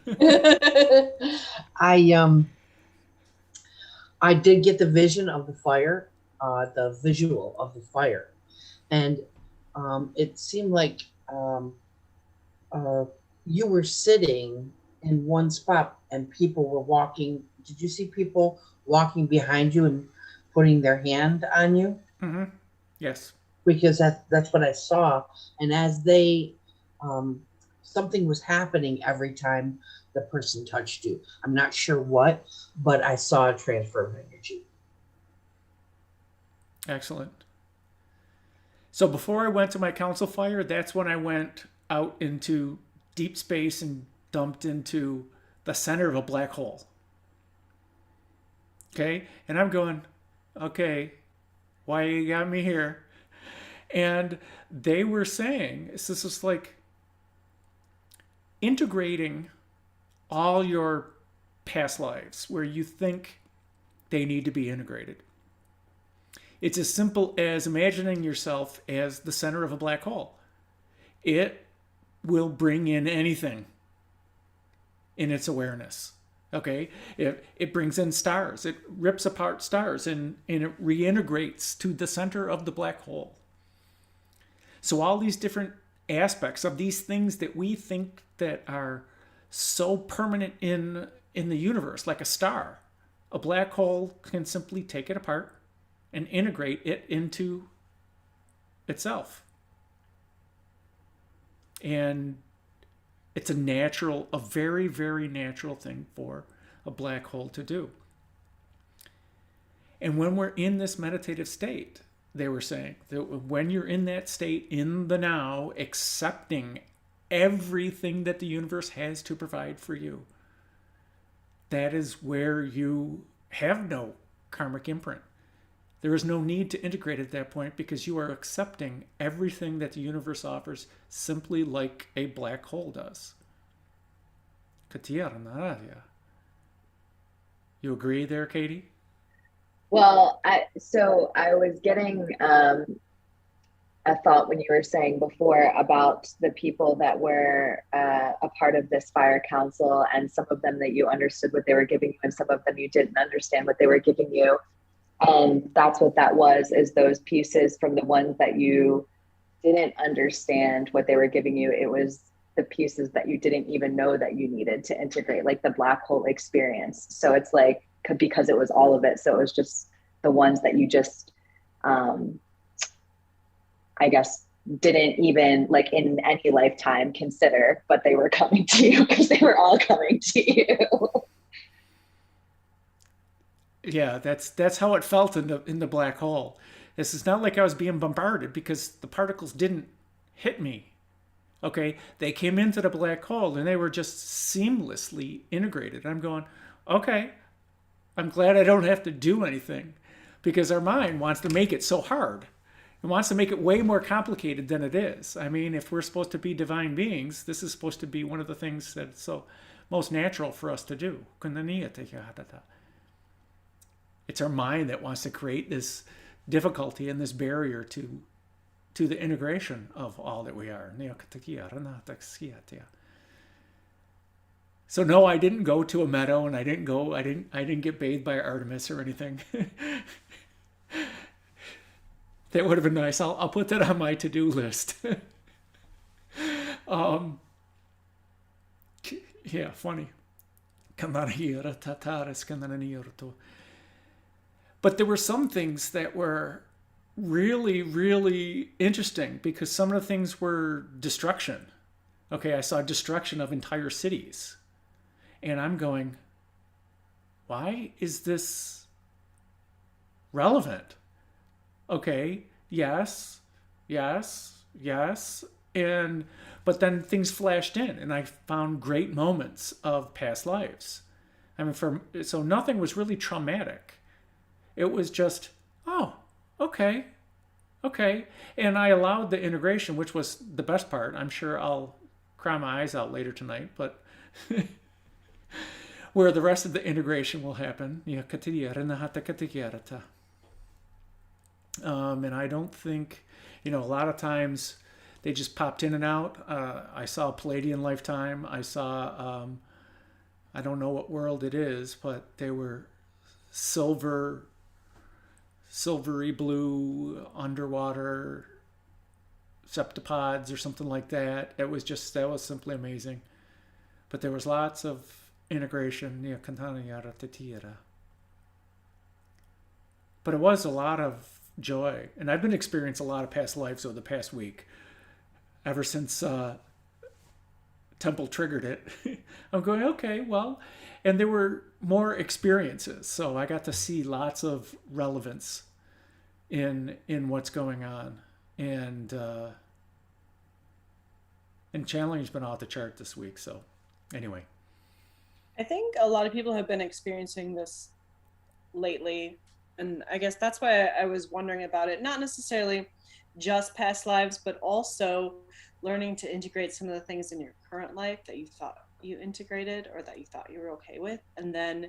I did get the vision of the fire, the visual of the fire, and it seemed like you were sitting in one spot and people were walking. Did you see people walking behind you and putting their hand on you? Mm-hmm. Yes. Because that's what I saw. And as they, something was happening every time the person touched you. I'm not sure what, but I saw a transfer of energy. Excellent. So before I went to my council fire, that's when I went out into deep space and dumped into the center of a black hole. Okay? And I'm going, okay, why you got me here? And they were saying, this is like integrating all your past lives where you think they need to be integrated. It's as simple as imagining yourself as the center of a black hole. It will bring in anything in its awareness. Okay? It brings in stars. It rips apart stars and it reintegrates to the center of the black hole. So all these different aspects of these things that we think that are so permanent in the universe, like a star, A black hole can simply take it apart and integrate it into itself. And it's a very, very natural thing for a black hole to do. And when we're in this meditative state, they were saying that when you're in that state, in the now, accepting everything that the universe has to provide for you, that is where you have no karmic imprint. There is no need to integrate at that point because you are accepting everything that the universe offers simply like a black hole does. You agree there, Caitey? Well, I was getting a thought when you were saying before about the people that were a part of this fire council, and some of them that you understood what they were giving you and some of them you didn't understand what they were giving you. And that's what that was, is those pieces from the ones that you didn't understand what they were giving you. It was the pieces that you didn't even know that you needed to integrate, like the black hole experience. So it's like, because it was all of it. So it was just the ones that you just, I guess, didn't even like in any lifetime consider, but they were coming to you because they were all coming to you. Yeah, that's how it felt in the black hole. This is not like I was being bombarded because the particles didn't hit me. Okay, they came into the black hole and they were just seamlessly integrated. I'm going, okay, I'm glad I don't have to do anything, because our mind wants to make it so hard. It wants to make it way more complicated than it is. I mean, if we're supposed to be divine beings, this is supposed to be one of the things that's so most natural for us to do. It's our mind that wants to create this difficulty and this barrier to the integration of all that we are. So no, I didn't go to a meadow, and I didn't get bathed by Artemis or anything. That would have been nice. I'll put that on my to-do list. Yeah, funny. But there were some things that were really, really interesting, because some of the things were destruction. Okay, I saw destruction of entire cities. And I'm going, why is this relevant? Okay, yes. But then things flashed in, and I found great moments of past lives. I mean, so nothing was really traumatic. It was just, oh, okay. And I allowed the integration, which was the best part. I'm sure I'll cry my eyes out later tonight, but where the rest of the integration will happen. And I don't think, a lot of times they just popped in and out. I saw a Palladian lifetime. I saw, I don't know what world it is, but they were silvery blue underwater septipods or something like that. That was simply amazing. But there was lots of integration. But it was a lot of joy. And I've been experiencing a lot of past lives over the past week. Ever since Temple triggered it. I'm going, okay, well, and there were more experiences. So I got to see lots of relevance in what's going on. And challenge been off the chart this week. So anyway. I think a lot of people have been experiencing this lately. And I guess that's why I was wondering about it. Not necessarily just past lives, but also learning to integrate some of the things in your current life that you thought you integrated or that you thought you were okay with, and then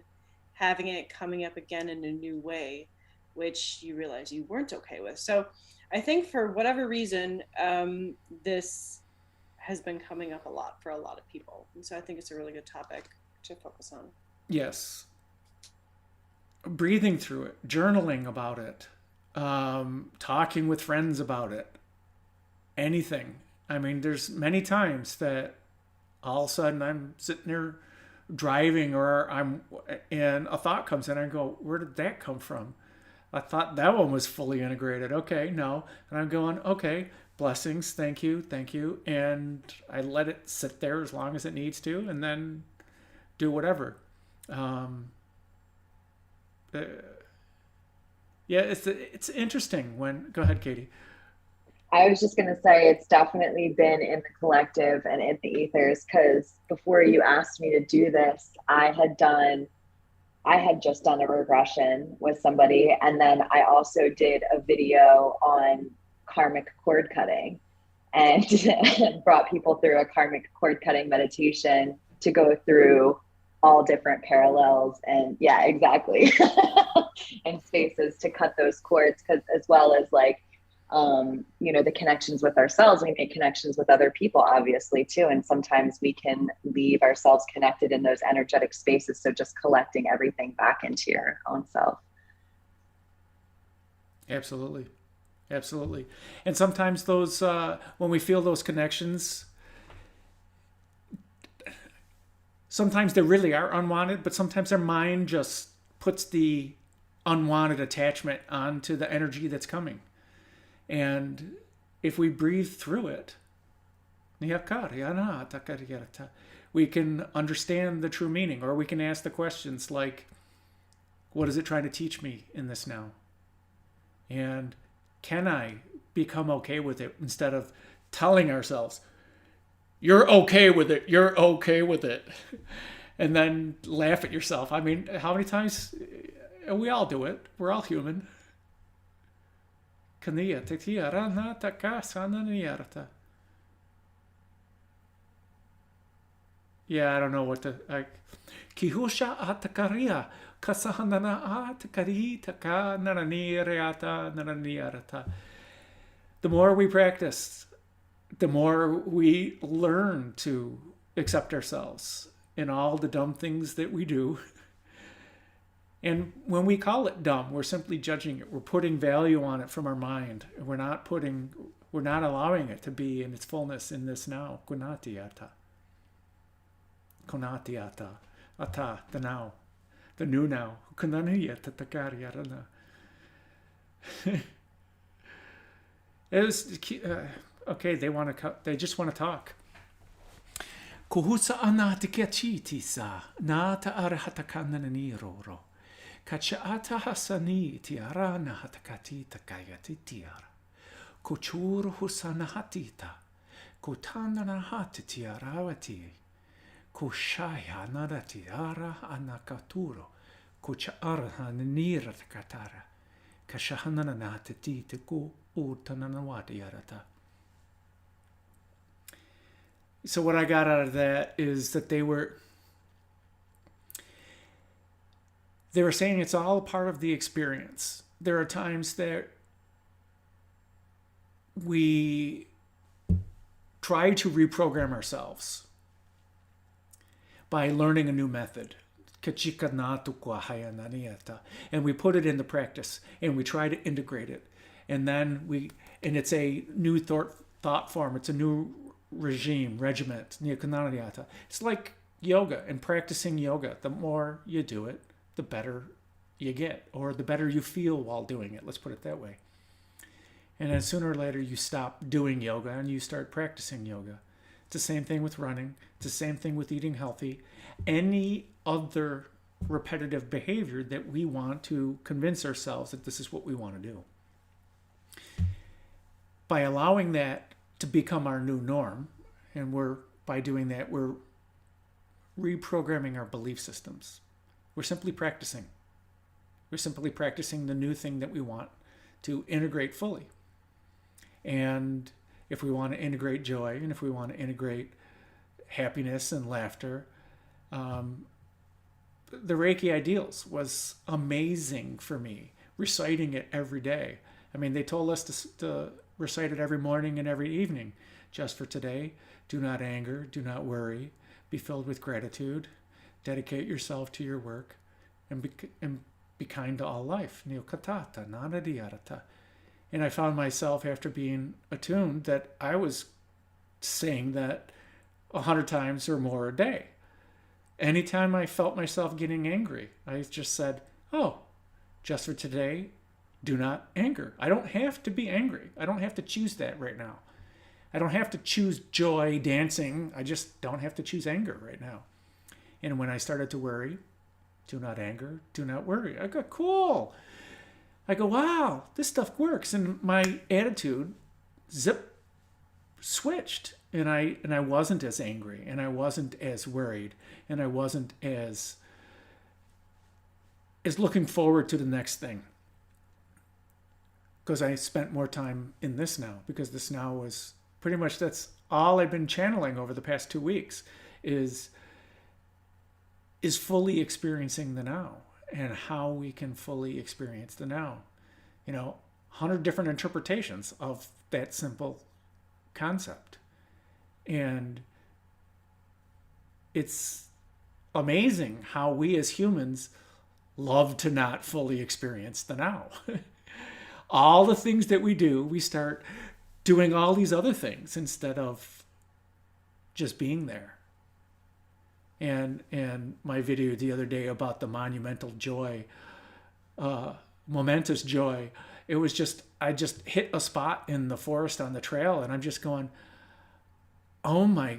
having it coming up again in a new way, which you realize you weren't okay with. So I think for whatever reason, this has been coming up a lot for a lot of people. And so I think it's a really good topic to focus on. Yes. Breathing through it, journaling about it, talking with friends about it, anything. I mean, there's many times that all of a sudden I'm sitting there driving and a thought comes in, I go, where did that come from? I thought that one was fully integrated. Okay, no. And I'm going, okay, blessings, thank you. And I let it sit there as long as it needs to, and then do whatever. Yeah, it's interesting when, go ahead, Caitey. I was just going to say it's definitely been in the collective and in the ethers, because before you asked me to do this, I had just done a regression with somebody, and then I also did a video on karmic cord cutting and brought people through a karmic cord cutting meditation to go through all different parallels and yeah, exactly. And spaces to cut those cords, because as well as like the connections with ourselves, we make connections with other people obviously too, and sometimes we can leave ourselves connected in those energetic spaces, so just collecting everything back into your own self. Absolutely. And sometimes those when we feel those connections, sometimes they really are unwanted, but sometimes our mind just puts the unwanted attachment onto the energy that's coming. And if we breathe through it, we can understand the true meaning, or we can ask the questions like, what is it trying to teach me in this now? And can I become okay with it, instead of telling ourselves, you're okay with it, and then laugh at yourself. I mean, how many times, we all do it. We're all human. Yeah, I don't know what to... Kihusha atakaria kasahanana atakari taka naranireata naraniarata. The more we practice, the more we learn to accept ourselves in all the dumb things that we do. And when we call it dumb, we're simply judging it. We're putting value on it from our mind. We're not allowing it to be in its fullness in this now. Kunatiata. Kunatiata. Ata, the now. The new now. Kunaniyata takariarana. It was okay, they just want to talk. Kuhusa anatikachiti sa nata arhatakananiroro. Kachaata hasani tiarana hatakati takayati tiara. Kuchur husana hatita. Kutandana hati tiarawati. Kushaya nada tiara anakaturo. Kuchaarha nira takatara. Kashahanana natati tiku utananawati yarata. So what I got out of that is that they were saying it's all part of the experience. There are times that we try to reprogram ourselves by learning a new method. And we put it into practice and we try to integrate it. And it's a new thought form. It's a new regiment. It's like yoga and practicing yoga. The more you do it, the better you get, or the better you feel while doing it. Let's put it that way. And then sooner or later you stop doing yoga and you start practicing yoga. It's the same thing with running. It's the same thing with eating healthy. Any other repetitive behavior that we want to convince ourselves that this is what we want to do. By allowing that to become our new norm, and by doing that, we're reprogramming our belief systems. We're simply practicing. We're simply practicing the new thing that we want to integrate fully. And if we want to integrate joy, and if we want to integrate happiness and laughter, the Reiki Ideals was amazing for me, reciting it every day. I mean, they told us to recite it every morning and every evening. Just for today, do not anger, do not worry, be filled with gratitude, dedicate yourself to your work, and be kind to all life. And I found myself, after being attuned, that I was saying that 100 times or more a day. Anytime I felt myself getting angry, I just said, oh, just for today, do not anger. I don't have to be angry. I don't have to choose that right now. I don't have to choose joy, dancing. I just don't have to choose anger right now. And when I started to worry, do not anger, do not worry. I go, cool. I go, wow, this stuff works. And my attitude, zip, switched. And I wasn't as angry, and I wasn't as worried, and I wasn't as looking forward to the next thing. Because I spent more time in this now, because this now was pretty much, that's all I've been channeling over the past 2 weeks is fully experiencing the now, and how we can fully experience the now. 100 different interpretations of that simple concept. And it's amazing how we as humans love to not fully experience the now. All the things that we do, we start doing all these other things instead of just being there. And my video the other day about the monumental joy, momentous joy, it was just, I just hit a spot in the forest on the trail, and I'm just going, oh my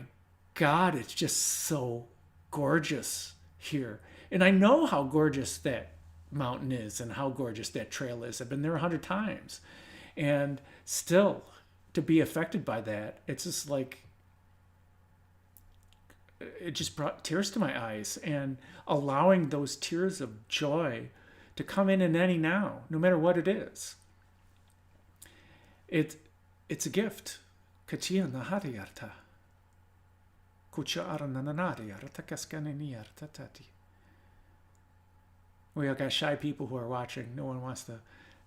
God, it's just so gorgeous here. And I know how gorgeous that mountain is and how gorgeous that trail is. I've been there 100 times. And still, to be affected by that, it's just like, it just brought tears to my eyes, and allowing those tears of joy to come in any now, no matter what it is. It's a gift. Katia nahariyarta. Kucha arananariyarta kaskaneniyarta tati. We have got shy people who are watching. No one wants to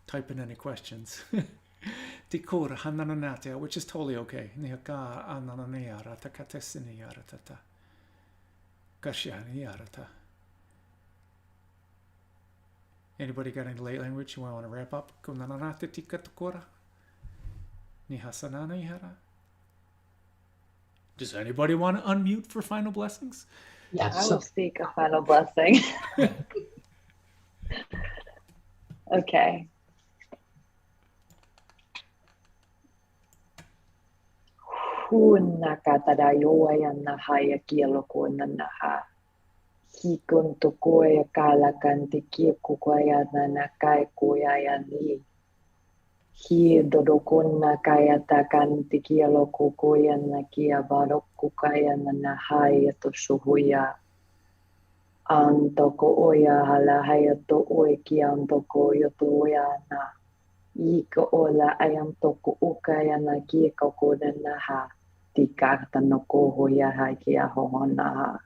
type in any questions. Tikura hanananatia, which is totally okay. Nihaka anananiyarata katesiniyarata. Kashaniyarata. Anybody got any late language you want to wrap up? Kunananate tikatukura. Nihasanana ihara. Does anybody want to unmute for final blessings? Yes. I will speak a final blessing. Okay. Nakatadayoyanaha kialokonanaha. Hikuntukoya kalakantikia kukwayana kai koyayani. Hi dodokonna kayatakantikia lokokoyana kia barokukayana nahaya toshuhuya. Antoko oya halahayato oiki antoko yotoyana. Ika ola ayantoko ukayana kieka kodanaha. Tikakta noko hoya hakia hohonaha.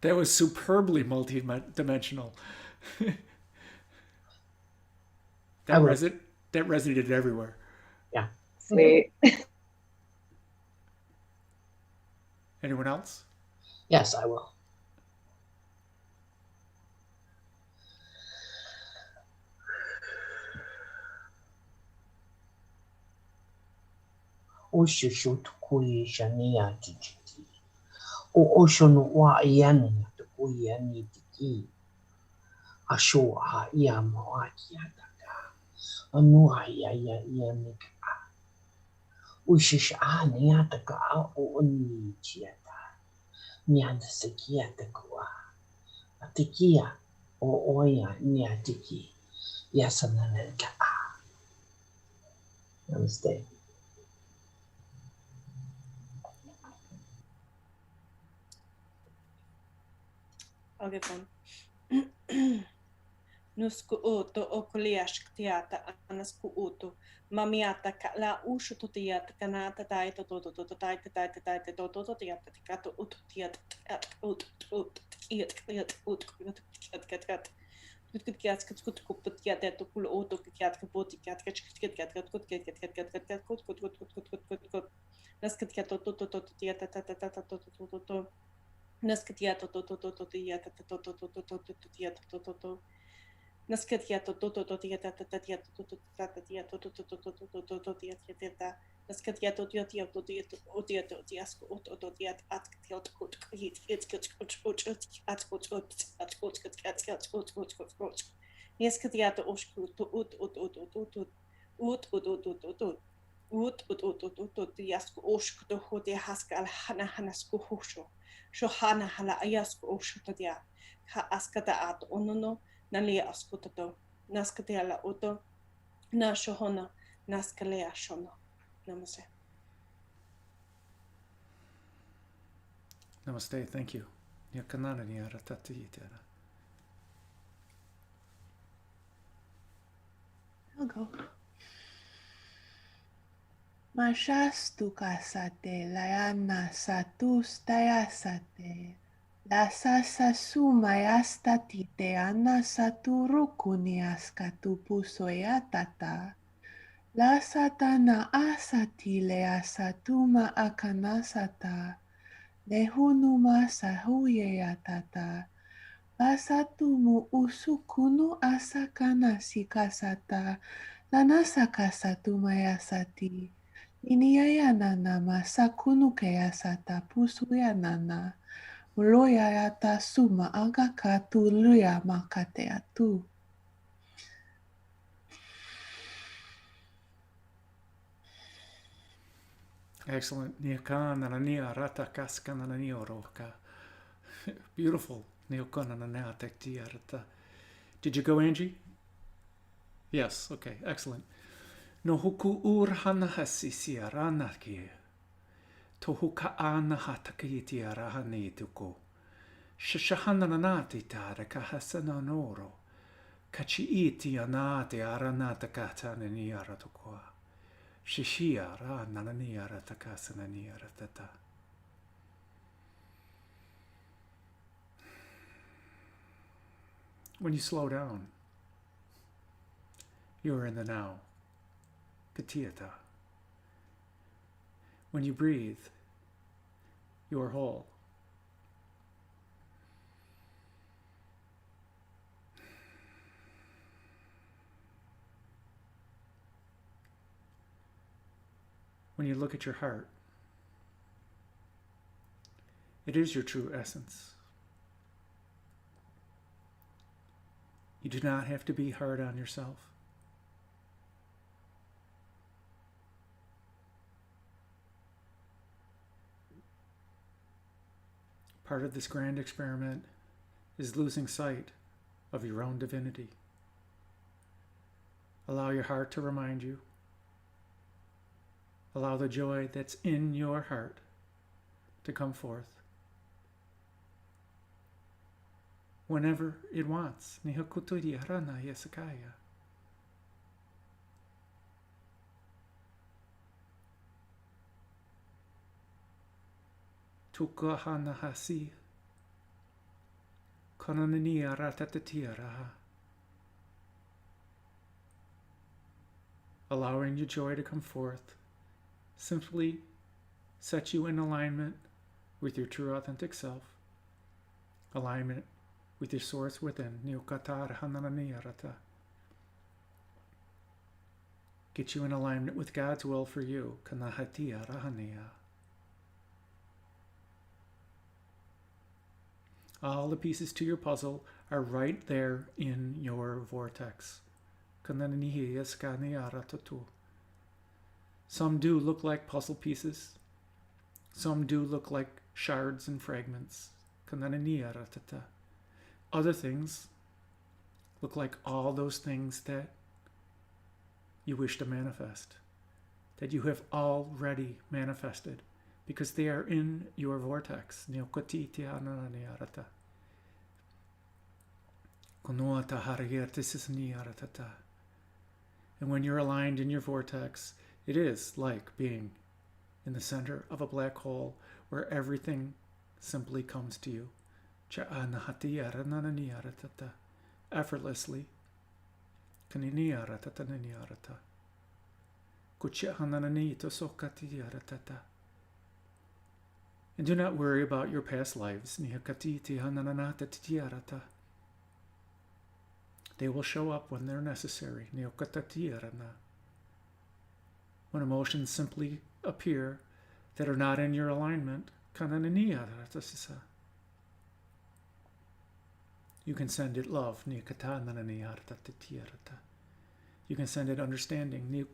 That was superbly multi-dimensional. That resonated everywhere. Yeah. Sweet. Anyone else? Yes, I will. Ushushutukui shania tiki. O oshonu wa iani tukui yani tiki. Asho ha ia moaki ataka. Anua ia iani ka. Ushish ani ataka o uni tiata. Nyanda sekia takua. Atikia o oya niatiki. Yasanana ka. Namaste. I'll get one. Nusku uto okuliashktiata anasku uto mamiata la ushu totiata kanata taito toto toto taita taita taita toto totiata tikato utotiata ut iat iat ut kat kat kat kat kat kut kiat to kul auto kiat kapoti kiat kat kat kat kat kut kat kat kat kat kat kut nas kat kat to tiata ta ta ta to Naskatiato to tiata to tiata to Naskatia to totia tatatia to tatatia to Naskatia to tiotia to otia to tiasko ototia atkiot at Naskatia to oshku to ut tiasko oshku to hote haskal hana hanasku hosho. Shohana hala ayasku oshotatia. Ha askata at onono. Nalia ascutato, Nascatella Otto, Nashohona, Nascalea Shono. Namaste. Namaste, thank you. Yakanana niara tatiyitera. I'll go. Mashastu kasate layana satus tayasate. La sasa sumayasta tite ana saturu kuniaskatu pusoyatata. La satana asati le asatuma akanasata. Lehunuma sahuyeyatata. Basatumu usukunu asakana sikasata. Lanasaka satumayasati. Iniyayanana masakunu keyasata pusuyanana. Loyayata suma agakatu luya makateatu. Excellent. Niakana nia rata kaskana nioroka. Beautiful. Niokana tektiarata. Did you go, Angie? Yes. Okay. Excellent. No huku urhana hasisi aranaki. Tohuka ana hatakiti arahani tuko. Shashahana nanati tara kahasana noro. Kachiiti anate aranata katana niaratokoa. Shishia ra nananiara takasana niara tata. When you slow down, you are in the now. Katiata. When you breathe, you are whole. When you look at your heart, it is your true essence. You do not have to be hard on yourself. Part of this grand experiment is losing sight of your own divinity. Allow your heart to remind you. Allow the joy that's in your heart to come forth whenever it wants. Nihakuturi harana yasakaya. Tukahana hasi. Konanani aratatatiaraha. Allowing your joy to come forth simply set you in alignment with your true authentic self, alignment with your source within. Get you in alignment with God's will for you. All the pieces to your puzzle are right there in your vortex. Some do look like puzzle pieces. Some do look like shards and fragments. Other things look like all those things that you wish to manifest, that you have already manifested, because they are in your vortex. And when you're aligned in your vortex, it is like being in the center of a black hole where everything simply comes to you. Effortlessly. And do not worry about your past lives. They will show up when they're necessary. When emotions simply appear that are not in your alignment, you can send it love. You can send it understanding. You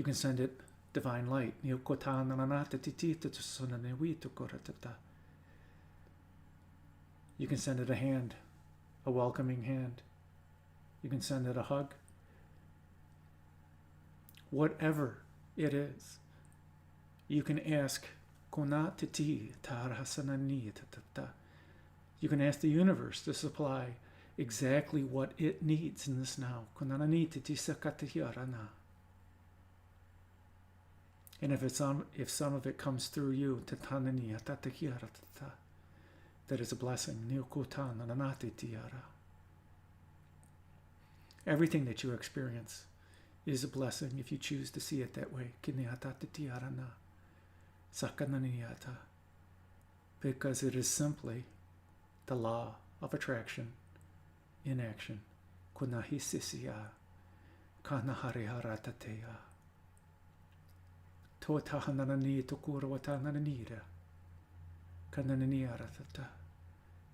can send it divine light. You can send it a hand, a welcoming hand. You can send it a hug. Whatever it is, you can ask. You can ask the universe to supply exactly what it needs in this now. And if some of it comes through you, that is a blessing. Everything that you experience is a blessing if you choose to see it that way. Because it is simply the law of attraction in action.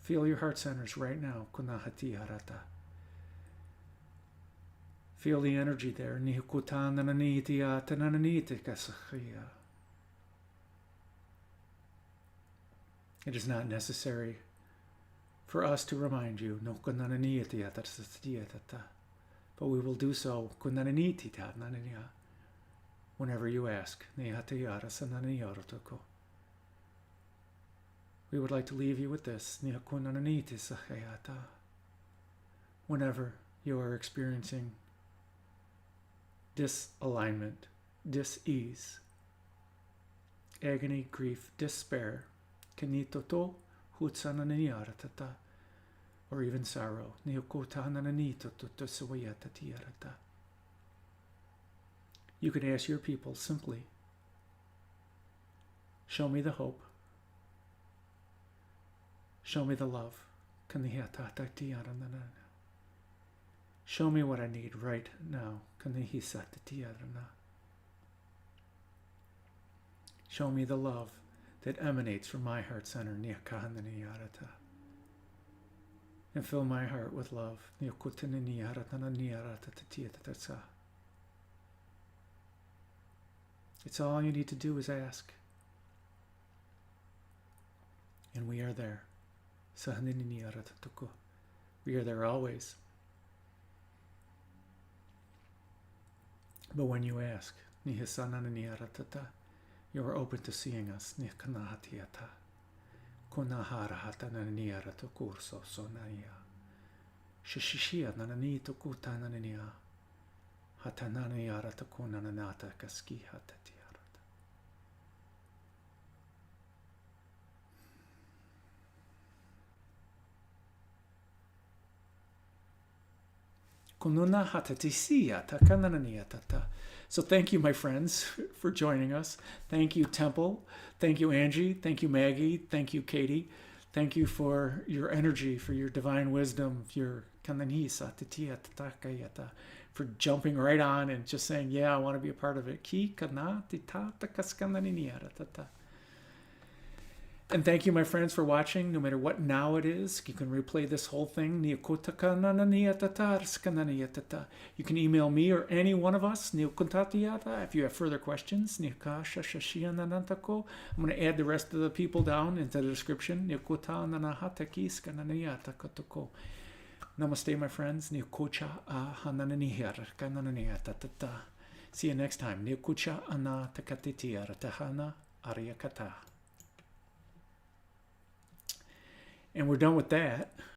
Feel your heart centers right now. Feel the energy there. It is not necessary for us to remind you, but we will do so whenever you ask. We would like to leave you with this. Whenever you are experiencing disalignment, dis-ease, agony, grief, despair, or even sorrow, you could ask your people simply, show me the hope, show me the love, show me what I need right now, show me the love that emanates from my heart center, and fill my heart with love. It's all you need to do is ask. And we are there. We are there always. But when you ask, you are open to seeing us. So thank you, my friends, for joining us. Thank you, Temple. Thank you, Angie. Thank you, Maggie. Thank you, Caitey. Thank you for your energy, for your divine wisdom, for jumping right on and just saying, yeah, I want to be a part of it. And thank you, my friends, for watching. No matter what now it is, you can replay this whole thing. You can email me or any one of us if you have further questions. I'm going to add the rest of the people down into the description. Namaste, my friends. See you next time. And we're done with that.